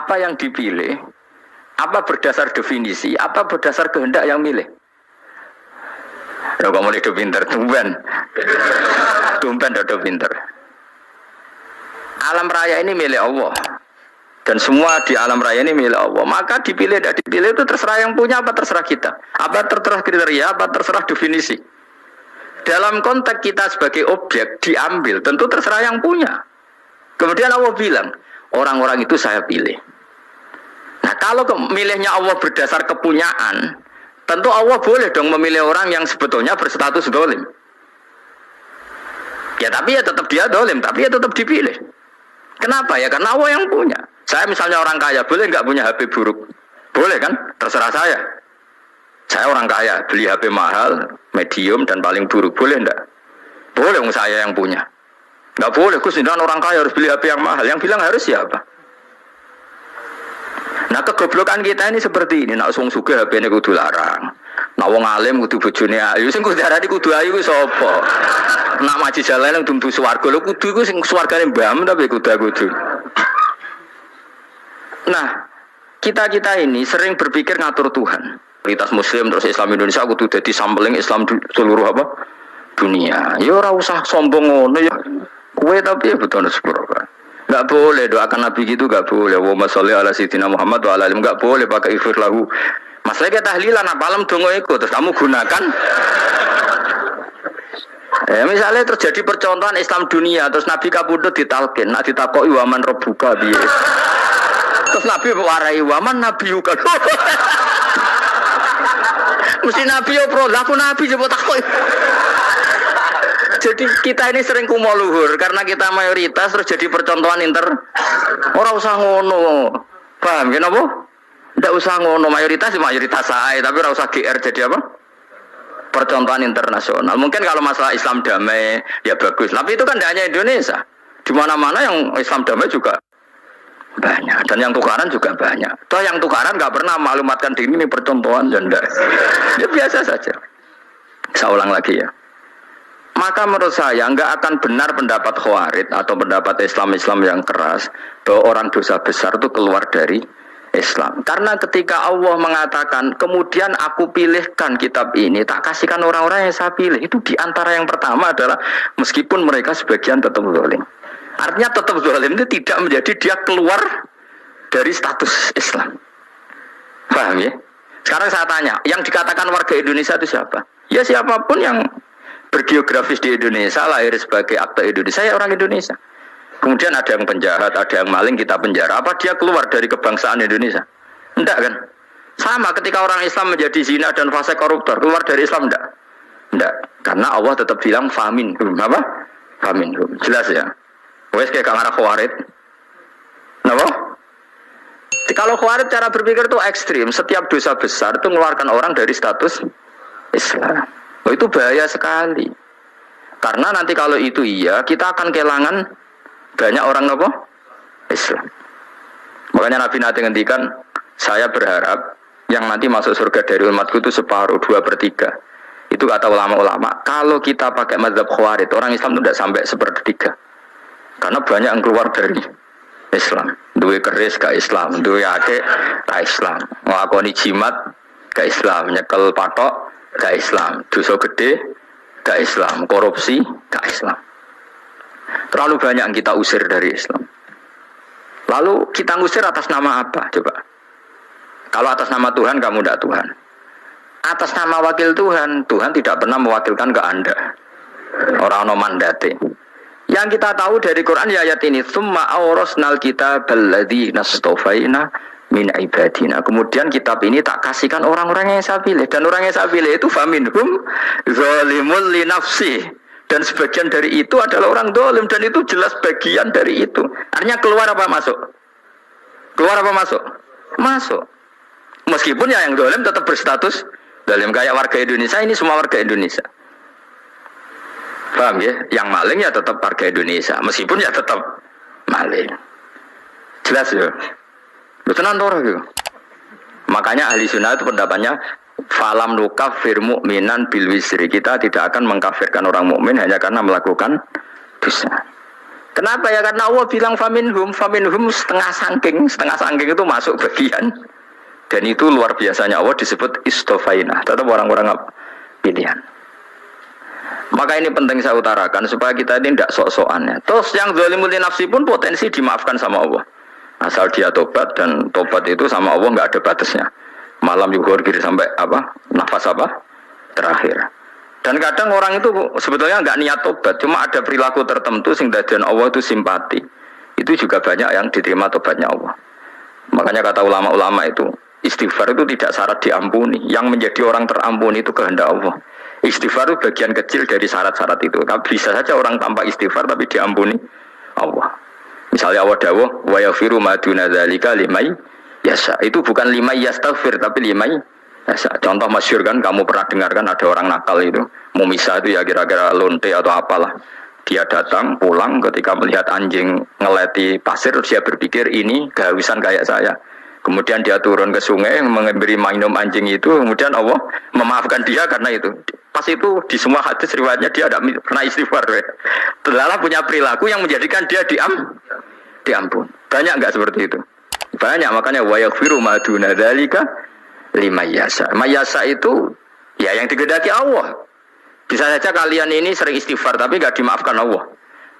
apa yang dipilih, apa berdasar definisi, apa berdasar kehendak yang milih. Ya kamu hidup pinter, tumben hidup pinter. Alam raya ini milik Allah. Dan semua di alam raya ini milik Allah. Maka dipilih tidak dipilih itu terserah yang punya apa terserah kita. Apa terserah kriteria, apa terserah definisi. Dalam konteks kita sebagai objek diambil, tentu terserah yang punya. Kemudian Allah bilang, orang-orang itu saya pilih. Nah kalau milihnya Allah berdasar kepunyaan, tentu Allah boleh dong memilih orang yang sebetulnya berstatus dolim. Ya tapi ya tetap dia dolim, tapi ya tetap dipilih. Kenapa ya? Karena Allah yang punya. Saya misalnya orang kaya, boleh nggak punya HP buruk? Boleh kan? Terserah saya. Saya orang kaya, beli HP mahal, medium dan paling buruk. Boleh enggak? Boleh, saya yang punya. Nggak boleh, Gus, orang kaya harus beli HP yang mahal. Yang bilang harus siapa? Nah kegoblokan kita ini seperti ini. Nak sung sugih HP ini kudu larang. Nak wong alim kudu bojone ayu. Sing kudu darani kudu ayu ku sapa? Nak maji jalan yang dumdu swarga. Lho kudu iku sing swargane mbam tapi kudu. Nah, kita ini sering berpikir ngatur Tuhan. Prioritas Muslim terus Islam Indonesia kudu dadi sampling Islam seluruh apa? Dunia. Ya ora usah sombong ngono ya. Kowe tapi ya betul sepuro kan. Enggak boleh doakan Nabi gitu, enggak boleh. Wa sholli ala sayyidina Muhammad wa ala alihi, enggak boleh pakai ighfir lahu. Masalah kita tahlilan apa alam dongo iku terus kamu gunakan. Misalnya terjadi percontohan Islam dunia terus Nabi kapundhut ditalkin, nak ditakoki waman rabbuka piye. Terus Nabi warai waman nabiyuka. Mesti Nabi yo pro, aku Nabi coba takoi. Jadi kita ini sering kumo luhur karena kita mayoritas terus jadi percontohan Ora usah ngono. Paham ya napa? Ndak usah ngono, mayoritas saya, tapi ora usah GR jadi apa? Percontohan internasional. Mungkin kalau masalah Islam damai ya bagus, tapi itu kan tidak hanya Indonesia. Di mana-mana yang Islam damai juga banyak, dan yang tukaran juga banyak. Toh yang tukaran nggak pernah maklumatkan diri ini percontohan dan enggak. Ya biasa saja. Saya ulang lagi ya. Maka menurut saya nggak akan benar pendapat Khawarij atau pendapat Islam yang keras bahwa orang dosa besar itu keluar dari Islam. Karena ketika Allah mengatakan kemudian aku pilihkan kitab ini tak kasihkan orang-orang yang saya pilih, itu diantara yang pertama adalah meskipun mereka sebagian tetap zalim. Artinya tetap zalim itu tidak menjadi dia keluar dari status Islam. Paham ya? Sekarang saya tanya, yang dikatakan warga Indonesia itu siapa? Ya siapapun yang bergeografis di Indonesia, lahir sebagai akte Indonesia, ya orang Indonesia. Kemudian ada yang penjahat, ada yang maling, kita penjara. Apa dia keluar dari kebangsaan Indonesia? Enggak kan? Sama ketika orang Islam menjadi zina dan fase koruptor, keluar dari Islam enggak? Enggak. Karena Allah tetap bilang faminhum. Apa? Faminhum. Jelas ya? Wes kayak ngarah Khawarij. Kenapa? Kalau Khawarij cara berpikir itu ekstrim. Setiap dosa besar itu mengeluarkan orang dari status Islam. Oh, itu bahaya sekali. Karena nanti kalau itu iya, kita akan kehilangan banyak orang apa? Islam. Makanya Nabi nanti ngendikan, saya berharap yang nanti masuk surga dari umatku itu separuh, 2/3. Itu kata ulama-ulama. Kalau kita pakai mazhab Khawarij, orang Islam itu tidak sampai 1/3. Karena banyak yang keluar dari Islam. Duwe keris ke Islam, duwe ake ke Islam, nglakoni jimat ke Islam, nyekel patok ke Islam, dosa gede ke Islam, korupsi ke Islam. Terlalu banyak yang kita usir dari Islam. Lalu kita ngusir atas nama apa? Coba. Kalau atas nama Tuhan, kamu tidak Tuhan. Atas nama wakil Tuhan, Tuhan tidak pernah mewakilkan ke Anda. Orang-orang mandate. Yang kita tahu dari Quran ya ayat ini, tsumma awrasnal kitabal ladzina astafaina min ibadina. Kemudian kitab ini tak kasihkan orang-orang yang saya pilih, dan orang yang saya pilih itu faminhum zalimul li nafsi. Dan sebagian dari itu adalah orang zalim, dan itu jelas bagian dari itu. Artinya keluar apa masuk? Keluar apa masuk? Masuk. Meskipun ya yang zalim tetap berstatus zalim, kayak warga Indonesia, ini semua warga Indonesia. Paham ya? Yang maling ya tetap warga Indonesia, meskipun ya tetap maling. Jelas ya? Betul gitu. Makanya ahli sunnah itu pendapatnya falam nukafir mu'minan bil wisri. Kita tidak akan mengkafirkan orang mukmin hanya karena melakukan dosa. Kenapa ya? Karena Allah bilang faminhum setengah sangking itu masuk bagian. Dan itu luar biasanya Allah disebut istofaina, tetap orang-orang pilihan. Maka ini penting saya utarakan supaya kita ini tidak sok-sokan ya. Terus yang zalimul nafsi pun potensi dimaafkan sama Allah. Asal dia tobat, dan tobat itu sama Allah nggak ada batasnya. Malam yuhur kiri sampai apa? Nafas apa? Terakhir. Dan kadang orang itu sebetulnya nggak niat tobat, cuma ada perilaku tertentu sehingga dan Allah itu simpati. Itu juga banyak yang diterima tobatnya Allah. Makanya kata ulama-ulama itu, istighfar itu tidak syarat diampuni. Yang menjadi orang terampuni itu kehendak Allah. Istighfar itu bagian kecil dari syarat-syarat itu. Bisa saja orang tanpa istighfar tapi diampuni Allah. Misalnya Allah dawuh wa yaghfiru ma duna dzalika liman yasha. Itu bukan liman yastaghfir tapi liman yasha. Contoh masyhur kan, kamu pernah dengarkan ada orang nakal itu, mau misah itu ya kira-kira lonte atau apalah. Dia datang pulang ketika melihat anjing ngeleti pasir, dia berpikir ini kehausan kayak saya. Kemudian dia turun ke sungai memberi minum anjing itu, kemudian Allah memaafkan dia karena itu. Pas itu di semua hadis riwayatnya dia tidak pernah istighfar. Terlalu punya perilaku yang menjadikan dia diampun. Banyak enggak seperti itu? Banyak, makanya wa yaghfiru ma duna dzalika liman yasha. Mayasa itu ya yang digedaki Allah. Bisa saja kalian ini sering istighfar tapi enggak dimaafkan Allah.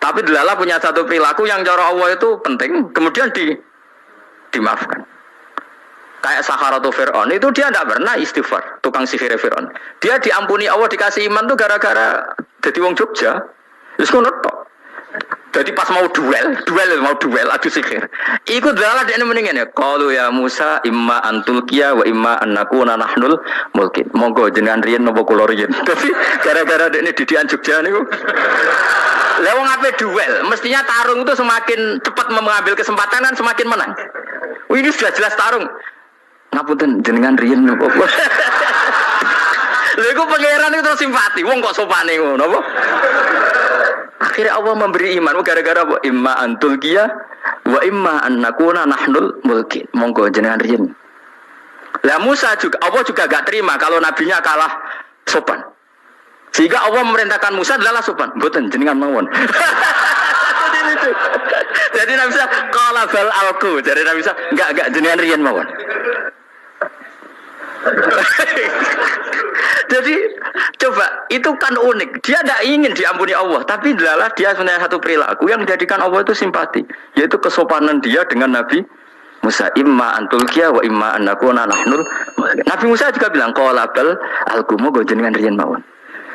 Tapi delala punya satu perilaku yang cara Allah itu penting, kemudian dimaafkan. Kayak Saharatu Fir'aun itu dia tidak pernah istighfar, tukang sihir Fir'aun. Dia diampuni Allah, dikasih iman tuh gara-gara jadi wong Jogja. Terus ngono tok. Jadi pas mau duel adu sihir. Iku dalah dia mendingan ya. Qalu ya Musa imma antulqiya wa imma annakuna nahnul mulkin. Monggo jenengan riyen napa kula riyen. Tapi gara-gara dekne didikan Jogja niku. Lah wong ape duel, mestinya tarung itu semakin cepat mengambil kesempatan kan semakin menang. Ini sudah jelas tarung. Ngapunten jenengan riyen napa. Lha iku pangeran itu terus simpati. Wong kok sopane ngono apa? Akhirnya Allah memberi iman gara-gara apa? Imma antulqiya wa imma annakuna nahnul mulkin. Monggo jenengan riyen. Lah Musa juga Allah juga gak terima kalau nabinya kalah sopan. Sehingga Allah memerintahkan Musa adalah sopan. Mboten jenengan mawon. Jadi Nabi Musa qala bal alqu. Jadi Nabi Musa enggak jenengan riyen mawon. Jadi coba itu kan unik. Dia tidak ingin diampuni Allah, tapi adalah dia sebenarnya satu perilaku yang menjadikan Allah itu simpati, yaitu kesopanan dia dengan Nabi Musa. Imma antulqiya wa imma annakuna nahnul. Nabi Musa juga bilang qala bal alqu go jenengan riyen mawon.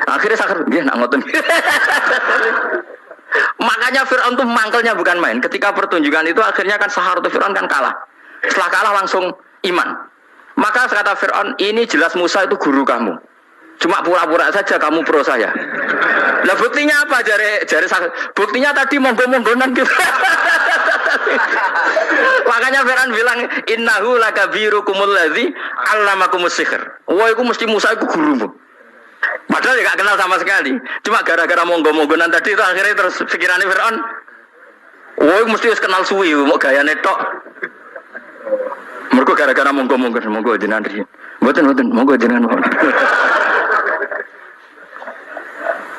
Akhirnya sakar nggih nak ngoten. Makanya Fir'aun itu mangkelnya bukan main. Ketika pertunjukan itu akhirnya kan Saharatu Fir'aun kan kalah. Setelah kalah langsung iman. Maka kata Fir'aun, ini jelas Musa itu guru kamu. Cuma pura-pura saja kamu pro saya. Lah buktinya apa? Jari buktinya tadi monggo-monggonan gitu. Makanya Fir'aun bilang innahu lakabirukumul ladzi 'allamakumus sihr. Wah, itu mesti Musa itu gurumu. Padahal dia gak kenal sama sekali. Cuma gara-gara monggo-monggonan tadi itu akhirnya terus pikirannya Fir'aun. Wah, mesti harus kenal suwi, mau gayane tok. Mergo gara-gara monggo jenengan riyen. Mboten monggo jenengan.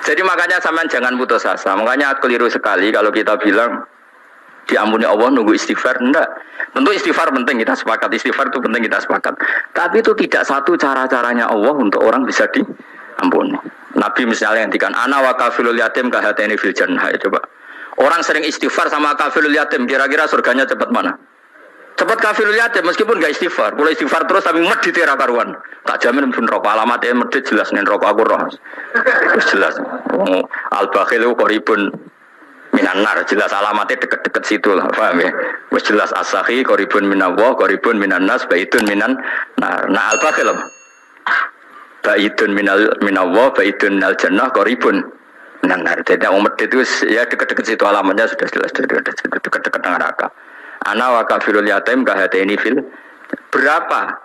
Jadi makanya sampean jangan putus asa. Makanya keliru sekali kalau kita bilang diampuni Allah nunggu istighfar. Enggak. Tentu istighfar penting, kita sepakat. Istighfar itu penting, kita sepakat. Tapi itu tidak satu cara-caranya Allah untuk orang bisa diampuni. Nabi misalnya ngendikan ana wa kafilul yatim kahateni fil jannah. Coba. Orang sering istighfar sama kafilul yatim, kira-kira surganya cepat mana? Cepat kafirul yatim meskipun gak istighfar. Kalau istighfar terus tapi medit era karuan. Tak jamin pun rokok alamatnya medit jelas nih rokok aku roh. Jelas. Al-Bakhil itu koribun minanar, jelas alamatnya deket-deket situ lah, paham ya? Wes jelas as-sakhi koribun minallah, koribun minannas, baitun minan nar. Nah al-Bakhil baitun minallah, baitun minal jannah, koribun minanar. Jadi yang medit itu ya deket-deket situ alamatnya sudah jelas deket-deket neraka. Ana wa kafirul yatim kahateni fil. Berapa?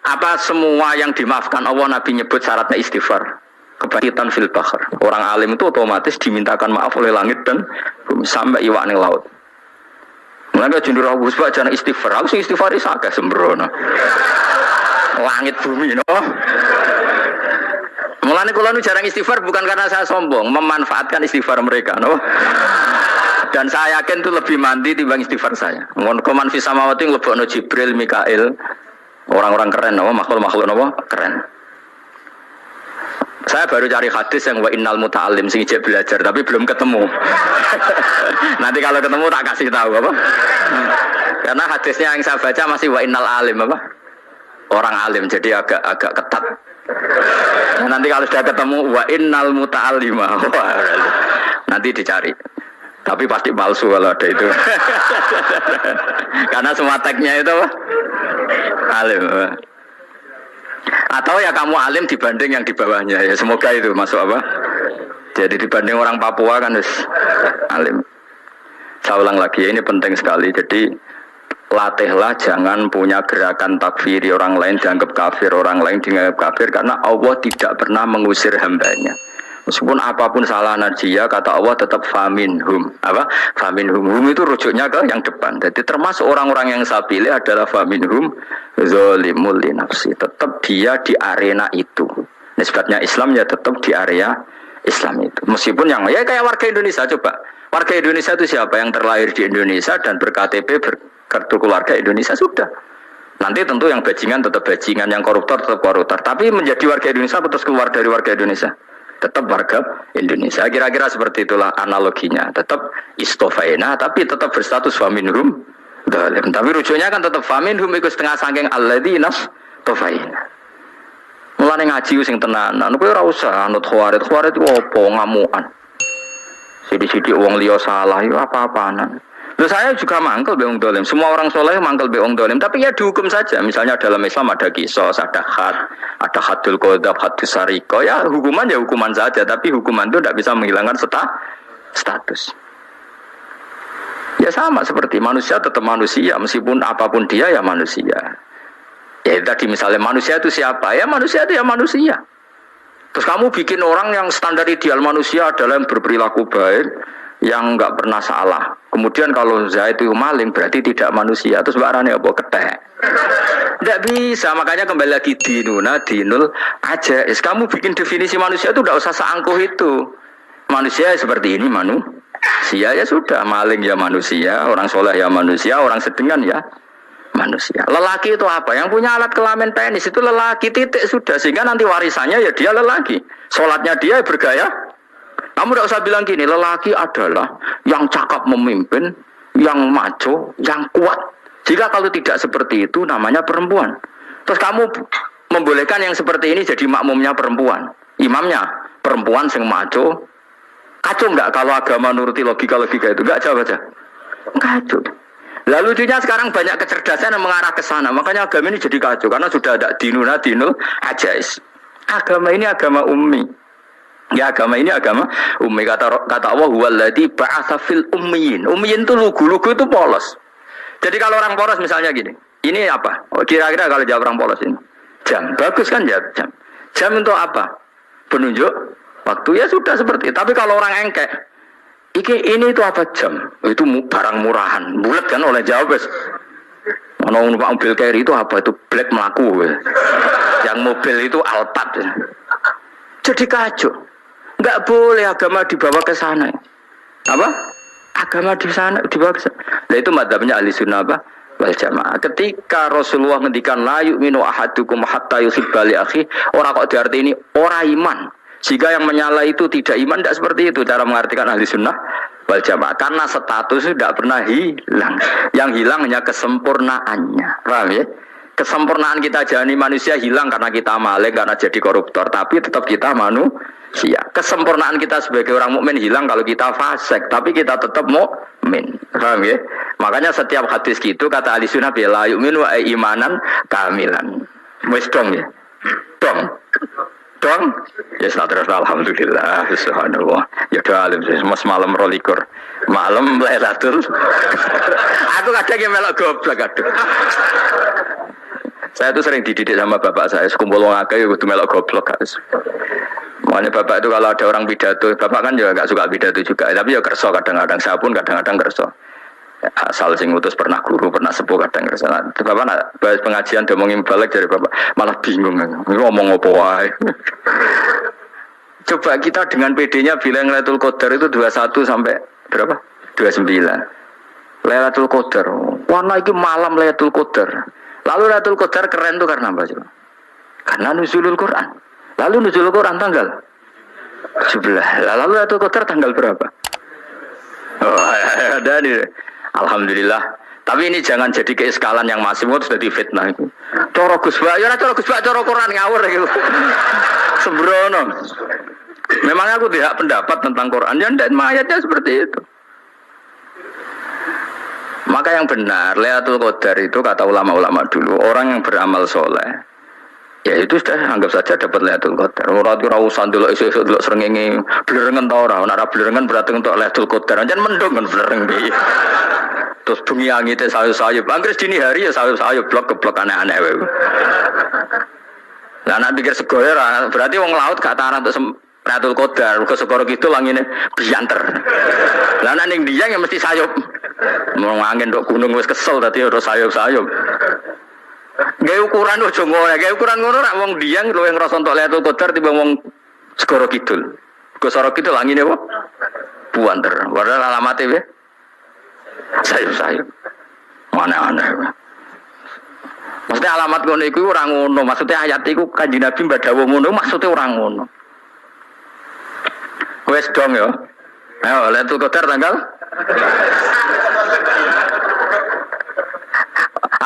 Apa semua yang dimaafkan Allah Nabi nyebut syaratnya istighfar. Kebaikan fil bahr. Orang alim itu otomatis dimintakan maaf oleh langit dan bumi sampai iwak ning laut. Mulane jendur Abu Subah jangan istighfar. Aku sing istighfar is akeh sembrono. Langit bumi no. Mulane kula nu jarang istighfar bukan karena saya sombong, memanfaatkan istighfar mereka no. Dan saya yakin itu lebih mandi timbang istighfar saya. Koman fi samawati nglebokno Jibril, Mikail, orang-orang keren, makhluk-makhluk keren. Saya baru cari hadis yang wa innal muta'allim sing ijek belajar tapi belum ketemu. Nanti kalau ketemu tak kasih tahu apa? Karena hadisnya yang saya baca masih wa innal alim apa? Orang alim jadi agak ketat. Nah, nanti kalau sudah ketemu wa innal muta'allima. Nanti dicari. Tapi pasti palsu kalau ada itu. Karena semua tagnya itu apa? Alim. Atau ya kamu alim dibanding yang di bawahnya ya, semoga itu masuk apa? Jadi dibanding orang Papua kan harus alim. Saya ulang lagi, ini penting sekali. Jadi latihlah jangan punya gerakan takfiri orang lain dianggap kafir, orang lain dianggap kafir, karena Allah tidak pernah mengusir hambanya. Meskipun apapun salah dia, kata Allah tetap faminhum. Apa? Faminhum. Hum itu rujuknya ke yang depan. Jadi termasuk orang-orang yang saya pilih adalah faminhum zalimul li nafsi. Tetap dia di arena itu. Nisbatnya Islam ya tetap di area Islam itu. Meskipun yang ya kayak warga Indonesia coba. Warga Indonesia itu siapa yang terlahir di Indonesia dan ber-KTP berkartu keluarga Indonesia sudah. Nanti tentu yang bajingan tetap bajingan, yang koruptor tetap koruptor. Tapi menjadi warga Indonesia terus keluar dari warga Indonesia. Tetap warga Indonesia. Kira-kira seperti itulah analoginya. Tetap istofaina, tapi tetap berstatus faminhum dhalim. Tapi rujuknya kan tetap faminhum ikut setengah sangking alladzina tofaina. Mulane ngaji sing tenanan. Kowe ora usah anut khawarit. Khawarit ku opo ngamukan. Sidi-sidi wong liya salah yo apa-apanan. Loh saya juga mangkel be wong dolim. Semua orang soleh mangkel be wong dolim. Tapi ya dihukum saja. Misalnya dalam Islam ada kisos, ada had, ada hadul qadzaf, hadus sariko. Ya hukuman ya hukuman saja. Tapi hukuman itu tidak bisa menghilangkan status. Ya sama seperti manusia tetap manusia. Meskipun apapun dia ya manusia. Ya tadi misalnya manusia itu siapa? Ya manusia itu ya manusia. Terus kamu bikin orang yang standar ideal manusia adalah yang berperilaku baik, yang enggak pernah salah. Kemudian kalau Zaid itu maling berarti tidak manusia. Terus barangnya apa ketek? Tidak bisa. Makanya kembali lagi dinul aja. Kamu bikin definisi manusia itu tidak usah seangkuh itu. Manusia seperti ini manusia ya sudah. Maling ya manusia, orang soleh ya manusia, orang sedengan ya manusia. Lelaki itu apa? Yang punya alat kelamin penis itu lelaki, titik sudah. Sehingga nanti warisannya ya dia lelaki. Sholatnya dia bergaya. Kamu tidak usah bilang gini, lelaki adalah yang cakap memimpin, yang maco, yang kuat. Jika kalau tidak seperti itu namanya perempuan. Terus kamu membolehkan yang seperti ini jadi makmumnya perempuan. Imamnya perempuan yang maco. Kacau enggak kalau agama nuruti logika-logika itu? Enggak jawab aja. Kacau. Lalu lucunya sekarang banyak kecerdasan yang mengarah ke sana. Makanya agama ini jadi kacau. Karena sudah ada dinul ajais. Agama ini agama ummi. Ya agama ini agama ummi. Kata Allah huwallazi ba'atsa fil ummiyin. Ummiyin itu lugu-lugu itu polos. Jadi kalau orang polos misalnya gini. Ini apa? Oh, kira-kira kalau jawab orang polos ini. Jam. Bagus kan jawab jam. Jam untuk apa? Penunjuk waktu ya sudah seperti itu. Tapi kalau orang engkek, ini itu apa jam? Itu barang murahan. Bulat kan oleh jawab. Ono numpak mobil carry itu apa? Itu black melaku. Yang mobil itu Alphard. Jadi kacau. Enggak boleh agama dibawa ke sana. Apa? Agama di sana dibawa ke sana. Nah itu madzhabnya ahli sunnah apa? Wal jamaah. Ketika Rasulullah ngendikan la yu'minu ahadukum hatta yuhibba li akhi, ora kok diarti ini ora iman. Jika yang menyala itu tidak iman, tidak seperti itu cara mengartikan ahli sunnah wal jamaah. Karena status itu tidak pernah hilang. Yang hilang hanya kesempurnaannya. Paham ya? Kesempurnaan kita jadi manusia hilang karena kita maling, karena jadi koruptor. Tapi tetap kita manusia. Kesempurnaan kita sebagai orang mukmin hilang kalau kita fasik. Tapi kita tetap mukmin. Paham ya? Makanya setiap hadis gitu kata ahli sunnah la yu'minu imanan kamilan. Wis dong ya? Dong? Ya terus alhamdulillah. Subhanallah. Ya doa alim mas malam rolikur. Malam Lailatul. Aku kadang yang melok goblok aduh. Saya tuh sering dididik sama bapak saya, sekumpul wong akeh kudu melok goblok guys. Makanya bapak itu kalau ada orang pidato, bapak kan juga gak suka pidato juga, tapi ya kerso kadang-kadang, saya pun kadang-kadang kerso. Asal sing utus pernah guru, pernah sepuh kadang kerso. Nah, bapak nak bahas pengajian dia ngomongin balik dari bapak, malah bingung, ngomong apa wae. Coba kita dengan PD-nya bilang Lailatul Qadar itu 21 sampai berapa? 29. Lailatul Qadar. Warna iki malam Lailatul Qadar. Lalu Lailatul Qadar keren tuh karena apa coba? Karena nuzulul Quran. Lalu nuzulul Quran tanggal 17. Lalu Lailatul Qadar tanggal berapa? Oh, ada nih. Alhamdulillah. Tapi ini jangan jadi keiskalan yang masih sudah difitnah itu. Coro Gus Ba, ya coro Gus Ba, coro Quran ngawur gitu. Sembrono. Memang aku tidak pendapat tentang Quran, ya dan ayatnya seperti itu. Maka yang benar, Lailatul Qadar itu kata ulama-ulama dulu, orang yang beramal soleh, ya itu sudah anggap saja dapat Lailatul Qadar. Ora usah ndelok esuk-esuk ndelok srengenge blerengen ta ora, ora blerengen berarti untuk Lailatul Qadar. Jan mendung kan blereng iki. Terus bengi angite sayup-sayup. Anggere dini hari ya sayup-sayup blok-blok aneh-aneh wae. Lah nek pikir sego ya berarti wong laut gak taran untuk Lailatul Qadar, ke segoro gitu langine bianter. Lah nek ning Dieng ya mesti sayup. Mau angin tok gunung wis kesel tadi terus sayup-sayup. Gawe ukuran ojo ngono, gawe ukuran ngono rak wong Dieng luwih ngrasa entuk Lailatul Qadar timbang wong segoro kidul. Ke segoro kidul langine apa? Buanter. Padahal alamate wae sayup-sayup. Mana-mana. Maksudnya alamat ngono iku ora ngono, maksudnya ayat iku Kanjeng Nabi mbadhawu ngono, maksudnya ora ngono. Wes dong ya. Ayo Lailatul Qadar tanggal.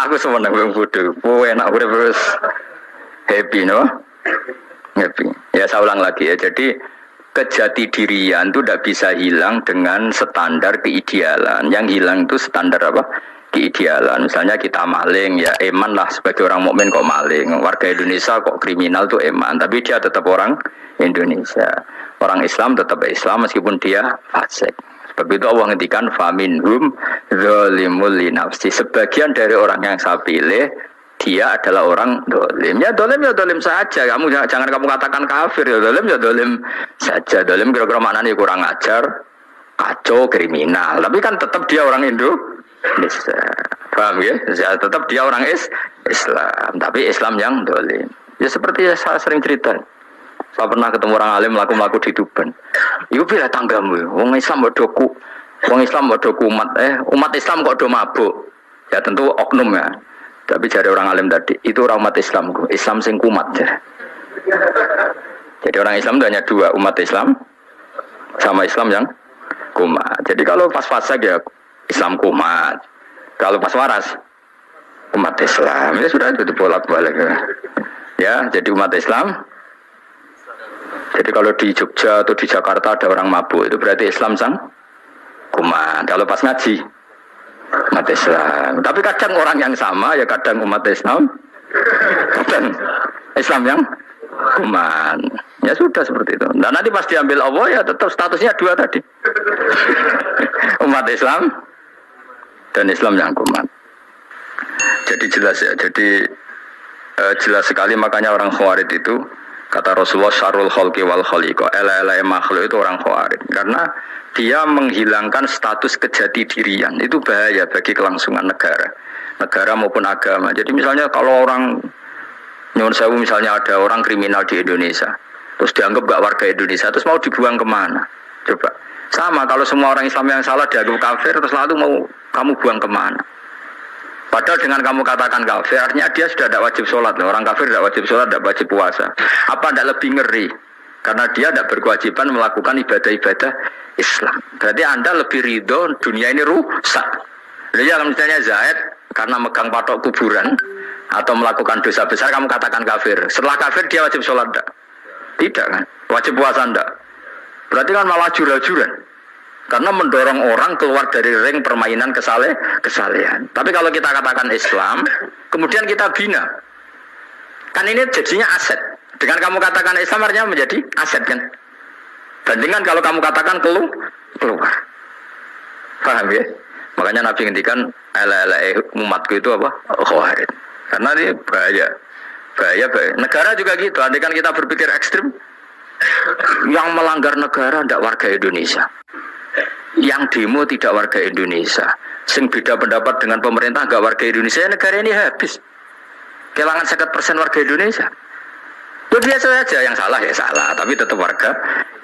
Aku semeneng wong bodho. Kowe enak urip terus happy no? Happy. Ya saya ulang lagi ya. Jadi kejati dirian itu tidak bisa hilang dengan standar keidealan. Yang hilang itu standar apa? Keidealan. Misalnya kita maling, ya eman lah sebagai orang mukmin kok maling. Warga Indonesia kok kriminal tuh eman, tapi dia tetap orang Indonesia. Orang Islam tetap Islam meskipun dia fasik. Sebab itu Allah ngendikan faminhum zalimul linafsi. Sebagian dari orang yang saya pilih dia adalah orang dolim. Ya dolim saja. Jangan kamu katakan kafir ya dolim saja. Dolim kira-kira maknanya kurang ajar, kacau, kriminal. Tapi kan tetap dia orang Indonesia. Paham ya? Tetap dia orang Islam. Tapi Islam yang dolim. Ya seperti saya sering cerita. Saya pernah ketemu orang alim melaku di Tuban. Iku bila tanggamu, wong Islam bodohku, umat Islam kok do mabuk. Ya tentu oknum ya. Tapi dari orang alim tadi, itu orang umat Islamku, Islam sing kumat. Jadi orang Islam itu hanya dua, umat Islam sama Islam yang kumat. Jadi kalau pas fase ya Islam kumat. Kalau pas waras umat Islam. Ya sudah itu bolak-balik ya. Ya, jadi umat Islam. Jadi kalau di Jogja atau di Jakarta ada orang mabuk, itu berarti Islam sang kumat. Kalau pas ngaji, umat Islam. Tapi kadang orang yang sama, ya kadang umat Islam, kadang Islam yang kumat. Ya sudah seperti itu. Dan nanti pas diambil Allah, ya tetap statusnya dua tadi. Umat Islam dan Islam yang kumat. Jadi jelas ya. Jadi jelas sekali makanya orang Khawarij itu kata Rasulullah syarrul khalqi wal khaliqa, ela-ela makhluk itu orang Khawarij. Karena dia menghilangkan status kejati dirian. Itu bahaya bagi kelangsungan negara maupun agama. Jadi misalnya kalau orang nyuwun sewu, misalnya ada orang kriminal di Indonesia, terus dianggap gak warga Indonesia, terus mau dibuang kemana? Coba. Sama kalau semua orang Islam yang salah dianggap kafir, terus lalu mau kamu buang kemana? Padahal dengan kamu katakan kafir, artinya dia sudah tidak wajib sholat. Orang kafir tidak wajib sholat, tidak wajib puasa. Apa tidak lebih ngeri? Karena dia tidak berkewajiban melakukan ibadah-ibadah Islam. Berarti Anda lebih ridho dunia ini rusak. Jadi kalau misalnya Zaid karena megang patok kuburan atau melakukan dosa besar, kamu katakan kafir. Setelah kafir dia wajib sholat tidak? Tidak kan? Wajib puasa tidak? Berarti kan malah jura-juran. Karena mendorong orang keluar dari ring permainan kesalehan. Tapi kalau kita katakan Islam, kemudian kita bina. Kan ini jadinya aset. Dengan kamu katakan Islam artinya menjadi aset kan. Bandingkan kalau kamu katakan keluar. Paham ya? Makanya Nabi ngendikan ala umatku itu apa? Khawarij. Karena ini bahaya. Negara juga gitu. Andai kan kita berpikir ekstrim, yang melanggar negara tidak warga Indonesia. Yang demo tidak warga Indonesia, sing beda pendapat dengan pemerintah gak warga Indonesia, negara ini habis. Kehilangan 50% warga Indonesia. Itu biasa saja, yang salah ya salah, tapi tetap warga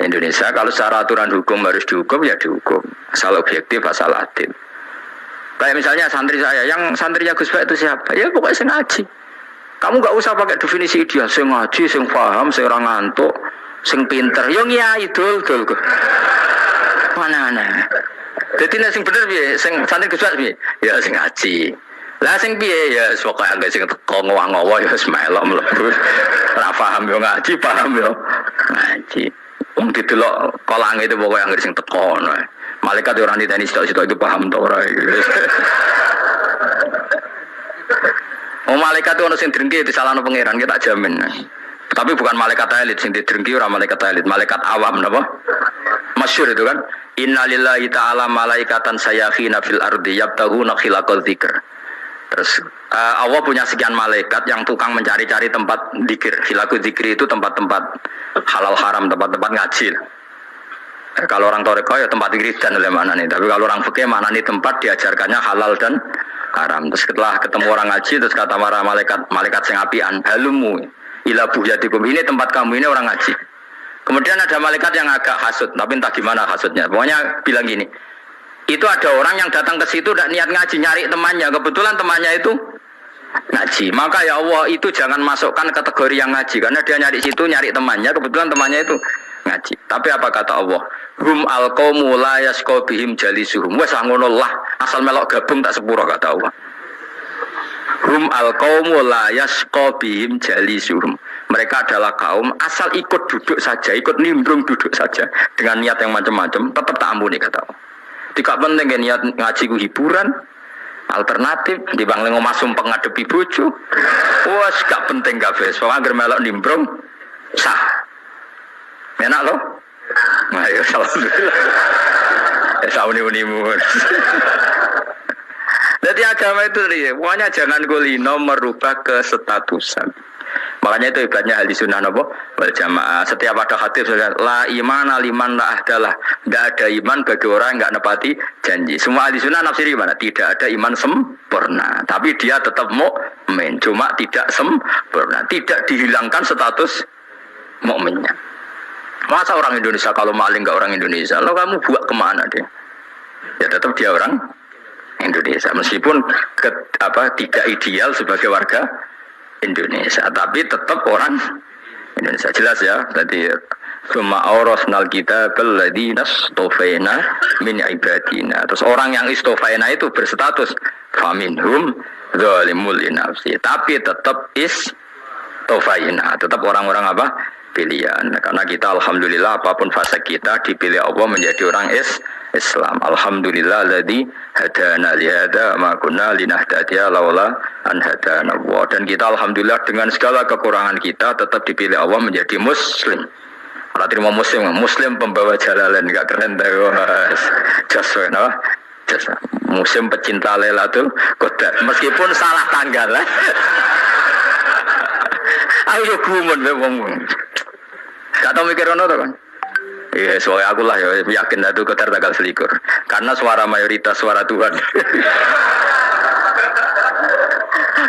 Indonesia. Kalau secara aturan hukum harus dihukum ya dihukum. Asal objektif, asal adil. Kayak misalnya santri saya, yang santrinya Gus Bak itu siapa? Ya pokoknya sing ngaji. Kamu gak usah pakai definisi ideal, sing ngaji, sing paham, sing ora ngantuk, sing pinter. Yo ngiyai dul. Mana-mana. Jadi nek sing bener piye? Sing santri Gus Bak piye? Ya sing ngaji. Lah sing piye ya pokoke anggere sing teko ngowah-ngowah ya wis melok mlebu. Ora paham yo ngaji, paham yo ngaji. Wong didelok kolange itu pokoke anggere sing teko ngono. Malaikat ora niteni sitok-sitok itu paham to ora. Malaikat itu ono sing drengki disalahno pangeran kita jamin. Tapi bukan malaikat elit sing didrengki ora malaikat elit, malaikat awam napa? Masyhur itu kan. Innalillahi ta'ala malaikatan sayakhina fil ardi yabtaghuna khilaqal dzikr. Terus Allah punya sekian malaikat yang tukang mencari-cari tempat dzikir. Khilaqul dzikri itu tempat-tempat halal haram, tempat-tempat ngaji. Kalau orang toreko ya tempat wiridan oleh mana nih. Tapi kalau orang fikih mana nih tempat diajarkannya halal dan haram. Terus setelah ketemu orang ngaji terus kata para malaikat sing apian, halumu ila buhyatikum, ini tempat kamu, ini orang ngaji. Kemudian ada malaikat yang agak hasud, tapi entah gimana hasudnya. Pokoknya bilang gini, itu ada orang yang datang ke situ tidak niat ngaji, nyari temannya. Kebetulan temannya itu ngaji. Maka ya Allah itu jangan masukkan kategori yang ngaji, karena dia nyari situ nyari temannya. Kebetulan temannya itu ngaji. Tapi apa kata Allah? Hum alqaumu la yasqa bihim jalisuhum. Wes ngono lah, asal melok gabung tak sepuro kata Allah. Hum alqaumu la yasqa bihim jalisuhum. Mereka adalah kaum asal ikut duduk saja, ikut nimbrung duduk saja dengan niat yang macam-macam, tetap tak ampuni kata Allah. Tidak penting niat ngaji ku hiburan, alternatif di bang lengo masum pengadepi bojo. Wes gak penting kabeh. Pokoke anggere melok nimbrung sah. Enak loh. Nah, ya alhamdulillah. Sauni-unimu. Jadi agama itu pokoknya jangan golino merubah kestatusan. Makanya itu ibaratnya ahli sunnah wal jamaah. Setiap ada khatib la iman liman la ahdalah. Tidak ada iman bagi orang yang tidak nepati janji. Semua ahli sunnah nafsiri gimana? Tidak ada iman sempurna. Tapi dia tetap mukmin. Cuma tidak sempurna. Tidak dihilangkan status mukminnya. Masa orang Indonesia kalau maling nggak orang Indonesia? Lo kamu buat kemana dia? Ya tetap dia orang Indonesia. Meskipun tidak ideal sebagai warga Indonesia, tapi tetap orang Indonesia. Jelas ya. Jadi summa awrasnal kitabal ladzina istofaina min ibadina. Terus orang yang istofaina itu berstatus faminhum zalimul linafsi. Tapi tetap istofaina. Tetap orang-orang apa? Pilihan. Karena kita alhamdulillah apapun fase kita dipilih Allah menjadi orang Islam. Alhamdulillah alladzi hadana li hadza ma kunna linahtadiya laula an hadana Allah. Dan kita alhamdulillah dengan segala kekurangan kita tetap dipilih Allah menjadi muslim. Ora terima muslim pembawa jalalan, enggak keren ta Mas. Just apa? Just muslim pecinta Lailatul Qadar. Meskipun salah tanggal. Ayo gumun wong. Gak tau mikir ono to kan? Iya, soalnya aku lah ya yakin itu Qadar tanggal 21. Karena suara mayoritas suara Tuhan.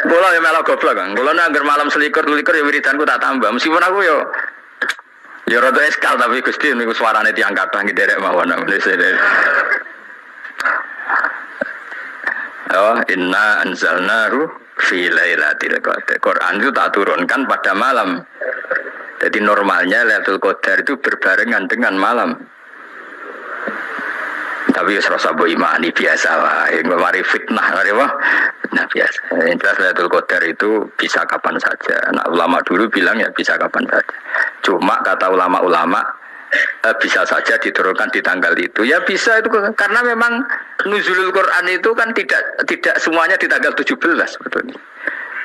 Kula ya malah goblok kan. Kula nangger malam 21 ya wiridanku tak tambah. Meskipun aku ya rada eskal tapi Gusti niku suarane tiyang kathah nggih derek mawon. Oh, inna anzalnahu fi lailatul qadar. Quran itu tak turunkan pada malam. Jadi normalnya Lailatul Qadar itu berbarengan dengan malam. Tapi ya serasa bu imani biasa lah. Yang mari fitnah, nah biasa. Yang jelas Lailatul Qadar itu bisa kapan saja. Nah ulama dulu bilang ya bisa kapan saja. Cuma kata ulama-ulama bisa saja diturunkan di tanggal itu. Ya bisa itu karena memang nuzulul Quran itu kan tidak semuanya di tanggal 17 sebetulnya.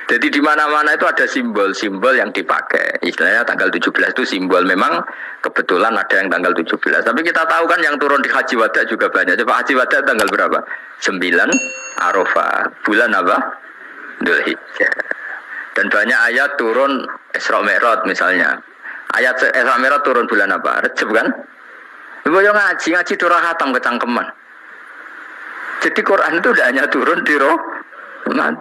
Jadi di mana-mana itu ada simbol-simbol yang dipakai. Istilahnya tanggal 17 itu simbol, memang kebetulan ada yang tanggal 17. Tapi kita tahu kan yang turun di Haji Wada juga banyak. Coba Haji Wada tanggal berapa? 9 Arafah. Bulan apa? Dzulhijjah. Dan banyak ayat turun Isra Mi'raj misalnya. Ayat Isra Mi'raj turun bulan apa? Rejab kan? Ibu yang ngaji dora hatam kecangkeman. Jadi Quran itu tidak hanya turun di Ramadan.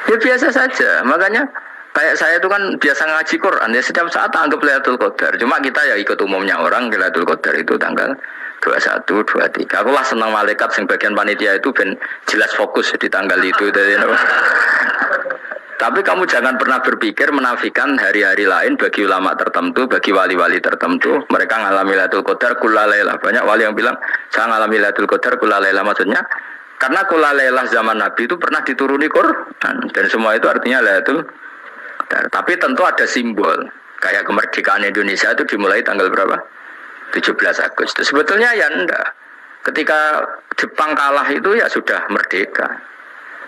Ya biasa saja, makanya kayak saya itu kan biasa ngaji Quran ya setiap saat anggap Lailatul Qadar. Cuma kita ya ikut umumnya orang Lailatul Qadar itu tanggal 21, 23. Aku lah senang malaikat sing bagian panitia itu ben jelas fokus di tanggal itu. Tapi kamu jangan pernah berpikir menafikan hari-hari lain bagi ulama tertentu, bagi wali-wali tertentu. Mereka ngalami Lailatul Qadar kullailah. Banyak wali yang bilang, saya ngalami Lailatul Qadar kullailah. Maksudnya, karena kullailah zaman Nabi itu pernah dituruni Quran. Dan semua itu artinya Lailatul Qadar. Tapi tentu ada simbol. Kayak kemerdekaan Indonesia itu dimulai tanggal berapa? 17 Agustus. Sebetulnya ya enggak. Ketika Jepang kalah itu ya sudah merdeka.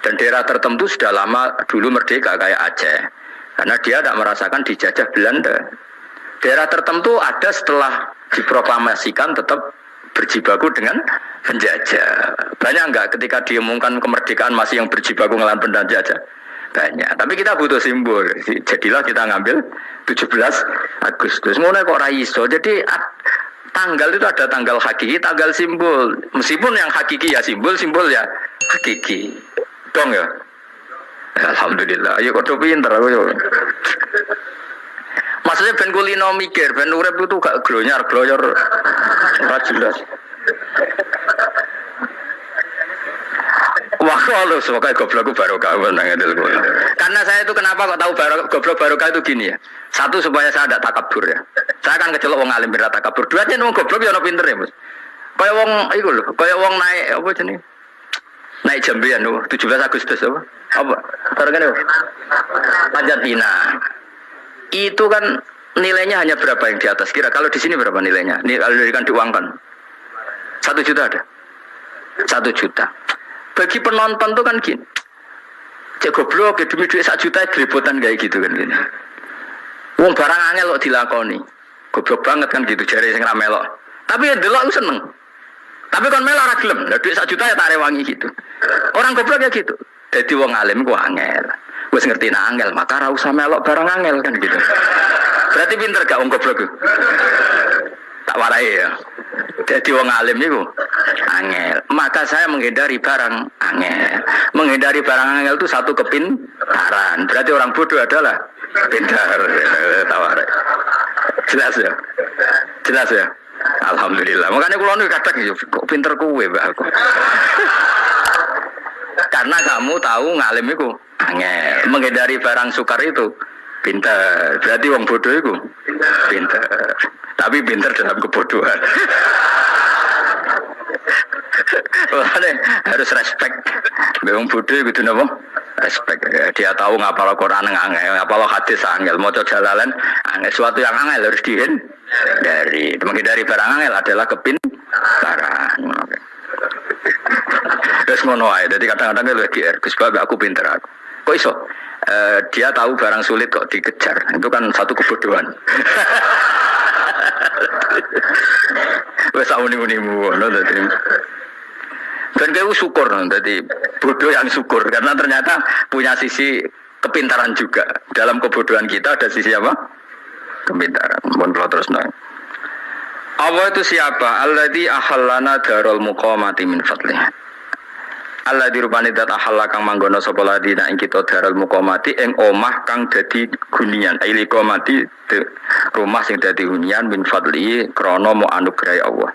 Dan daerah tertentu sudah lama dulu merdeka kayak Aceh. Karena dia tidak merasakan dijajah Belanda. Daerah tertentu ada setelah diproklamasikan tetap berjibaku dengan penjajah. Banyak enggak ketika diumumkan kemerdekaan masih yang berjibaku ngelawan penjajah? Banyak. Tapi kita butuh simbol. Jadilah kita ngambil 17 Agustus. Mulai kok raiso. Jadi tanggal itu ada tanggal hakiki, tanggal simbol. Meskipun yang hakiki ya simbol ya hakiki. Dong ya. Alhamdulillah. Ayo kok pinter aku yo. Maksudnya ben kulino mikir, ben urip itu gak gloyor ora jelas. Wah, kalau semoga goblok barokah menang itu. Karena saya itu kenapa kok tahu goblok barokah itu gini ya. Satu supaya saya tidak takabur ya. Saya akan kecelok wong alim berat takabur. Dua aja wong goblok ya ono pinter ya, Mas. Kayak wong iku lho, kayak wong naik apa jenenge? Naik jambian lho, 17 Agustus apa? Apa? Targane Panjat Pinang. Itu kan nilainya hanya berapa yang di atas? Kira kalau di sini berapa nilainya? Kalau diuangkan 1 juta ada? 1 juta. Bagi penonton tuh kan gini. Cek goblok demi duit 1 juta geribotan kayak gitu kan gini. Wong barang angel kok dilakoni. Goblok banget kan gitu jare sing ra melok. Tapi ya delok aku seneng. Tapi kon melok ora gelem. Lah duit 1 juta ya tak rewangi gitu. Orang goblok ya gitu. Dadi wong alim ku angel. Wis ngerti nak angel, maka ora usah melok barang angel kan gitu. Berarti pinter gak wong goblok ku? Tak warai ya. Jadi wong alim itu angel. Maka saya menghindari barang angel. Menghindari barang angel itu satu kepintaran. Berarti orang bodoh adalah pintar. Tawar. Jelas ya. Jelas ya. Alhamdulillah. Makanya kalau nu kadang kok pinter kuwe mbak aku. Karena kamu tahu ngalim itu angel. Menghindari barang sukar itu pintar. Berarti wong bodoh itu pintar. Tapi pintar dalam kebodohan. Harus respect. Wong bodoh itu napa? Respect. Dia tahu ngapal Quran angel, ngapal hadis angel, maca jalalan angel. Suatu yang angel harus dihindari. Menghindari barang angel adalah kepintaran. Terus ngono ae. Jadi kadang-kadang lagi Gus Bab aku pinter aku. Kok iso? Dia tahu barang sulit kok dikejar. Itu kan satu kebodohan. Wes uni-unimu ngono dadi. Dan kayak syukur dadi bodoh yang syukur karena ternyata punya sisi kepintaran juga. Dalam kebodohan kita ada sisi apa? Kepintaran. Mohon terus nang. Allah itu siapa? Alladzi ahallana darul muqamati min fadlih. Allah dirupani dat ahalla kang manggono sapa ladina ing kita darul muqamati ing omah kang dadi gunian. Aili qamati rumah sing dadi hunian min fadli krana mu anugerah Allah.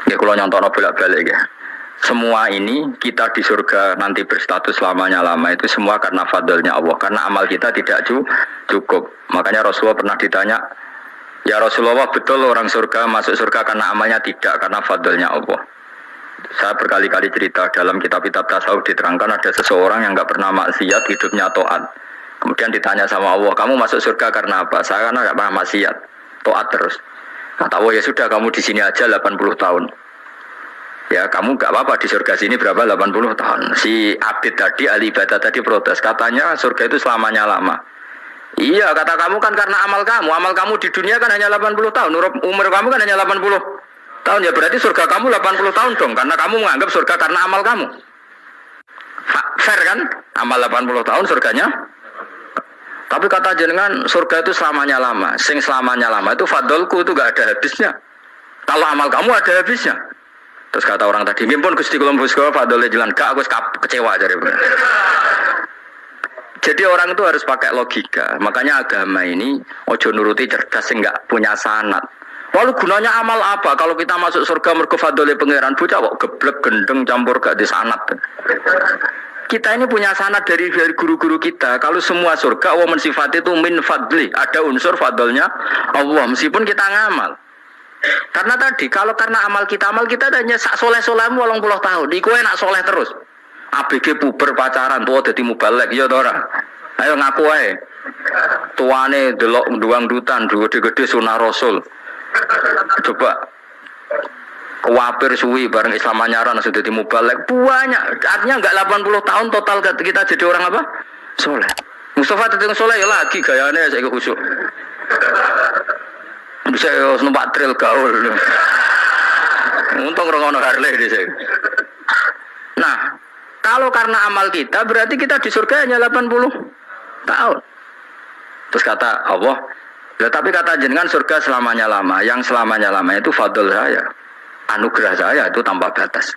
Ya kula nyontono bolak-balik ya. Semua ini kita di surga nanti berstatus lamanya-lama itu semua karena fadlnya Allah. Karena amal kita tidak cukup. Makanya Rasulullah pernah ditanya, "Ya Rasulullah, betul orang surga masuk surga karena amalnya tidak, karena fadlnya Allah?" Saya berkali-kali cerita dalam kitab-kitab tasawuf diterangkan ada seseorang yang enggak pernah maksiat, hidupnya taat. Kemudian ditanya sama Allah, "Kamu masuk surga karena apa?" "Saya karena enggak pernah maksiat, taat terus." Kata Allah, "Ya sudah, kamu di sini aja 80 tahun. Ya, kamu enggak apa-apa di surga sini berapa 80 tahun." Si Abid tadi, ahli ibadah tadi protes, katanya surga itu selamanya lama. Iya, kata kamu kan karena amal kamu di dunia kan hanya 80 tahun, umur kamu kan hanya 80 tahun, ya berarti surga kamu 80 tahun dong, karena kamu menganggap surga karena amal kamu. Fair kan? Amal 80 tahun surganya. Tapi kata jenengan surga itu selamanya lama. Sing selamanya lama itu fadolku itu gak ada habisnya. Kalau amal kamu ada habisnya. Terus kata orang tadi, "Ngimpun Gusti kula mbuska fadole jalan gak, aku kecewa jare." Jadi orang itu harus pakai logika. Makanya agama ini ojo nuruti cerdas sing gak punya sanad. Lalu gunanya amal apa? Kalau kita masuk surga mergo fadhole pangeran, bocah kok geblek gendeng campur gak disanat. Kita ini punya sanad dari guru-guru kita. Kalau semua surga Allah mensifati itu min fadli, ada unsur fadlnya Allah meskipun kita ngamal. Karena tadi kalau karena amal kita hanya sak soleh-solehmu 80 tahun. Iku enak soleh terus. ABG puber pacaran tua dadi mubalek ya to ora. Ayo ngaku ae. Tuane delok duang-dutan gede-gede sunah Rasul. Coba kuwapir suwi bareng Islam anyaran sudah dadi mubalek banyak. Artinya enggak 80 tahun total kita jadi orang apa? Soleh. Mustafa teteng soleh ya lagi gayane saiki khusyuk. Bisa numpak trail gaul. Untung orang Harley di sini. Nah, kalau karena amal kita berarti kita di surga hanya 80 tahun. Terus kata Allah, ya, tapi kata jenengan surga selamanya lama. Yang selamanya lama itu fadl saya. Anugerah saya itu tanpa batas.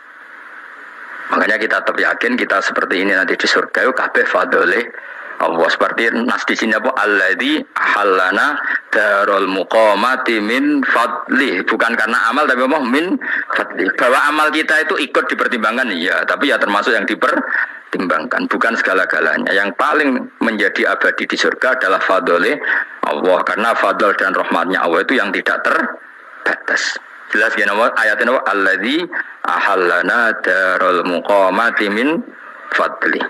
Makanya kita tetap yakin kita seperti ini nanti di surga itu kabeh fadle Allah, seperti nas di sini apa alladzi ahallana darul muqamati min fadli, bukan karena amal tapi apa min fadli. Bahwa amal kita itu ikut dipertimbangkan iya, tapi ya termasuk yang dipertimbangkan, bukan segala-galanya. Yang paling menjadi abadi di surga adalah fadle Allah, karena fadl dan rahmatnya Allah itu yang tidak terbatas. Jelas ya nama ayatnya apa alladzi ahallana darul muqamati min fadli.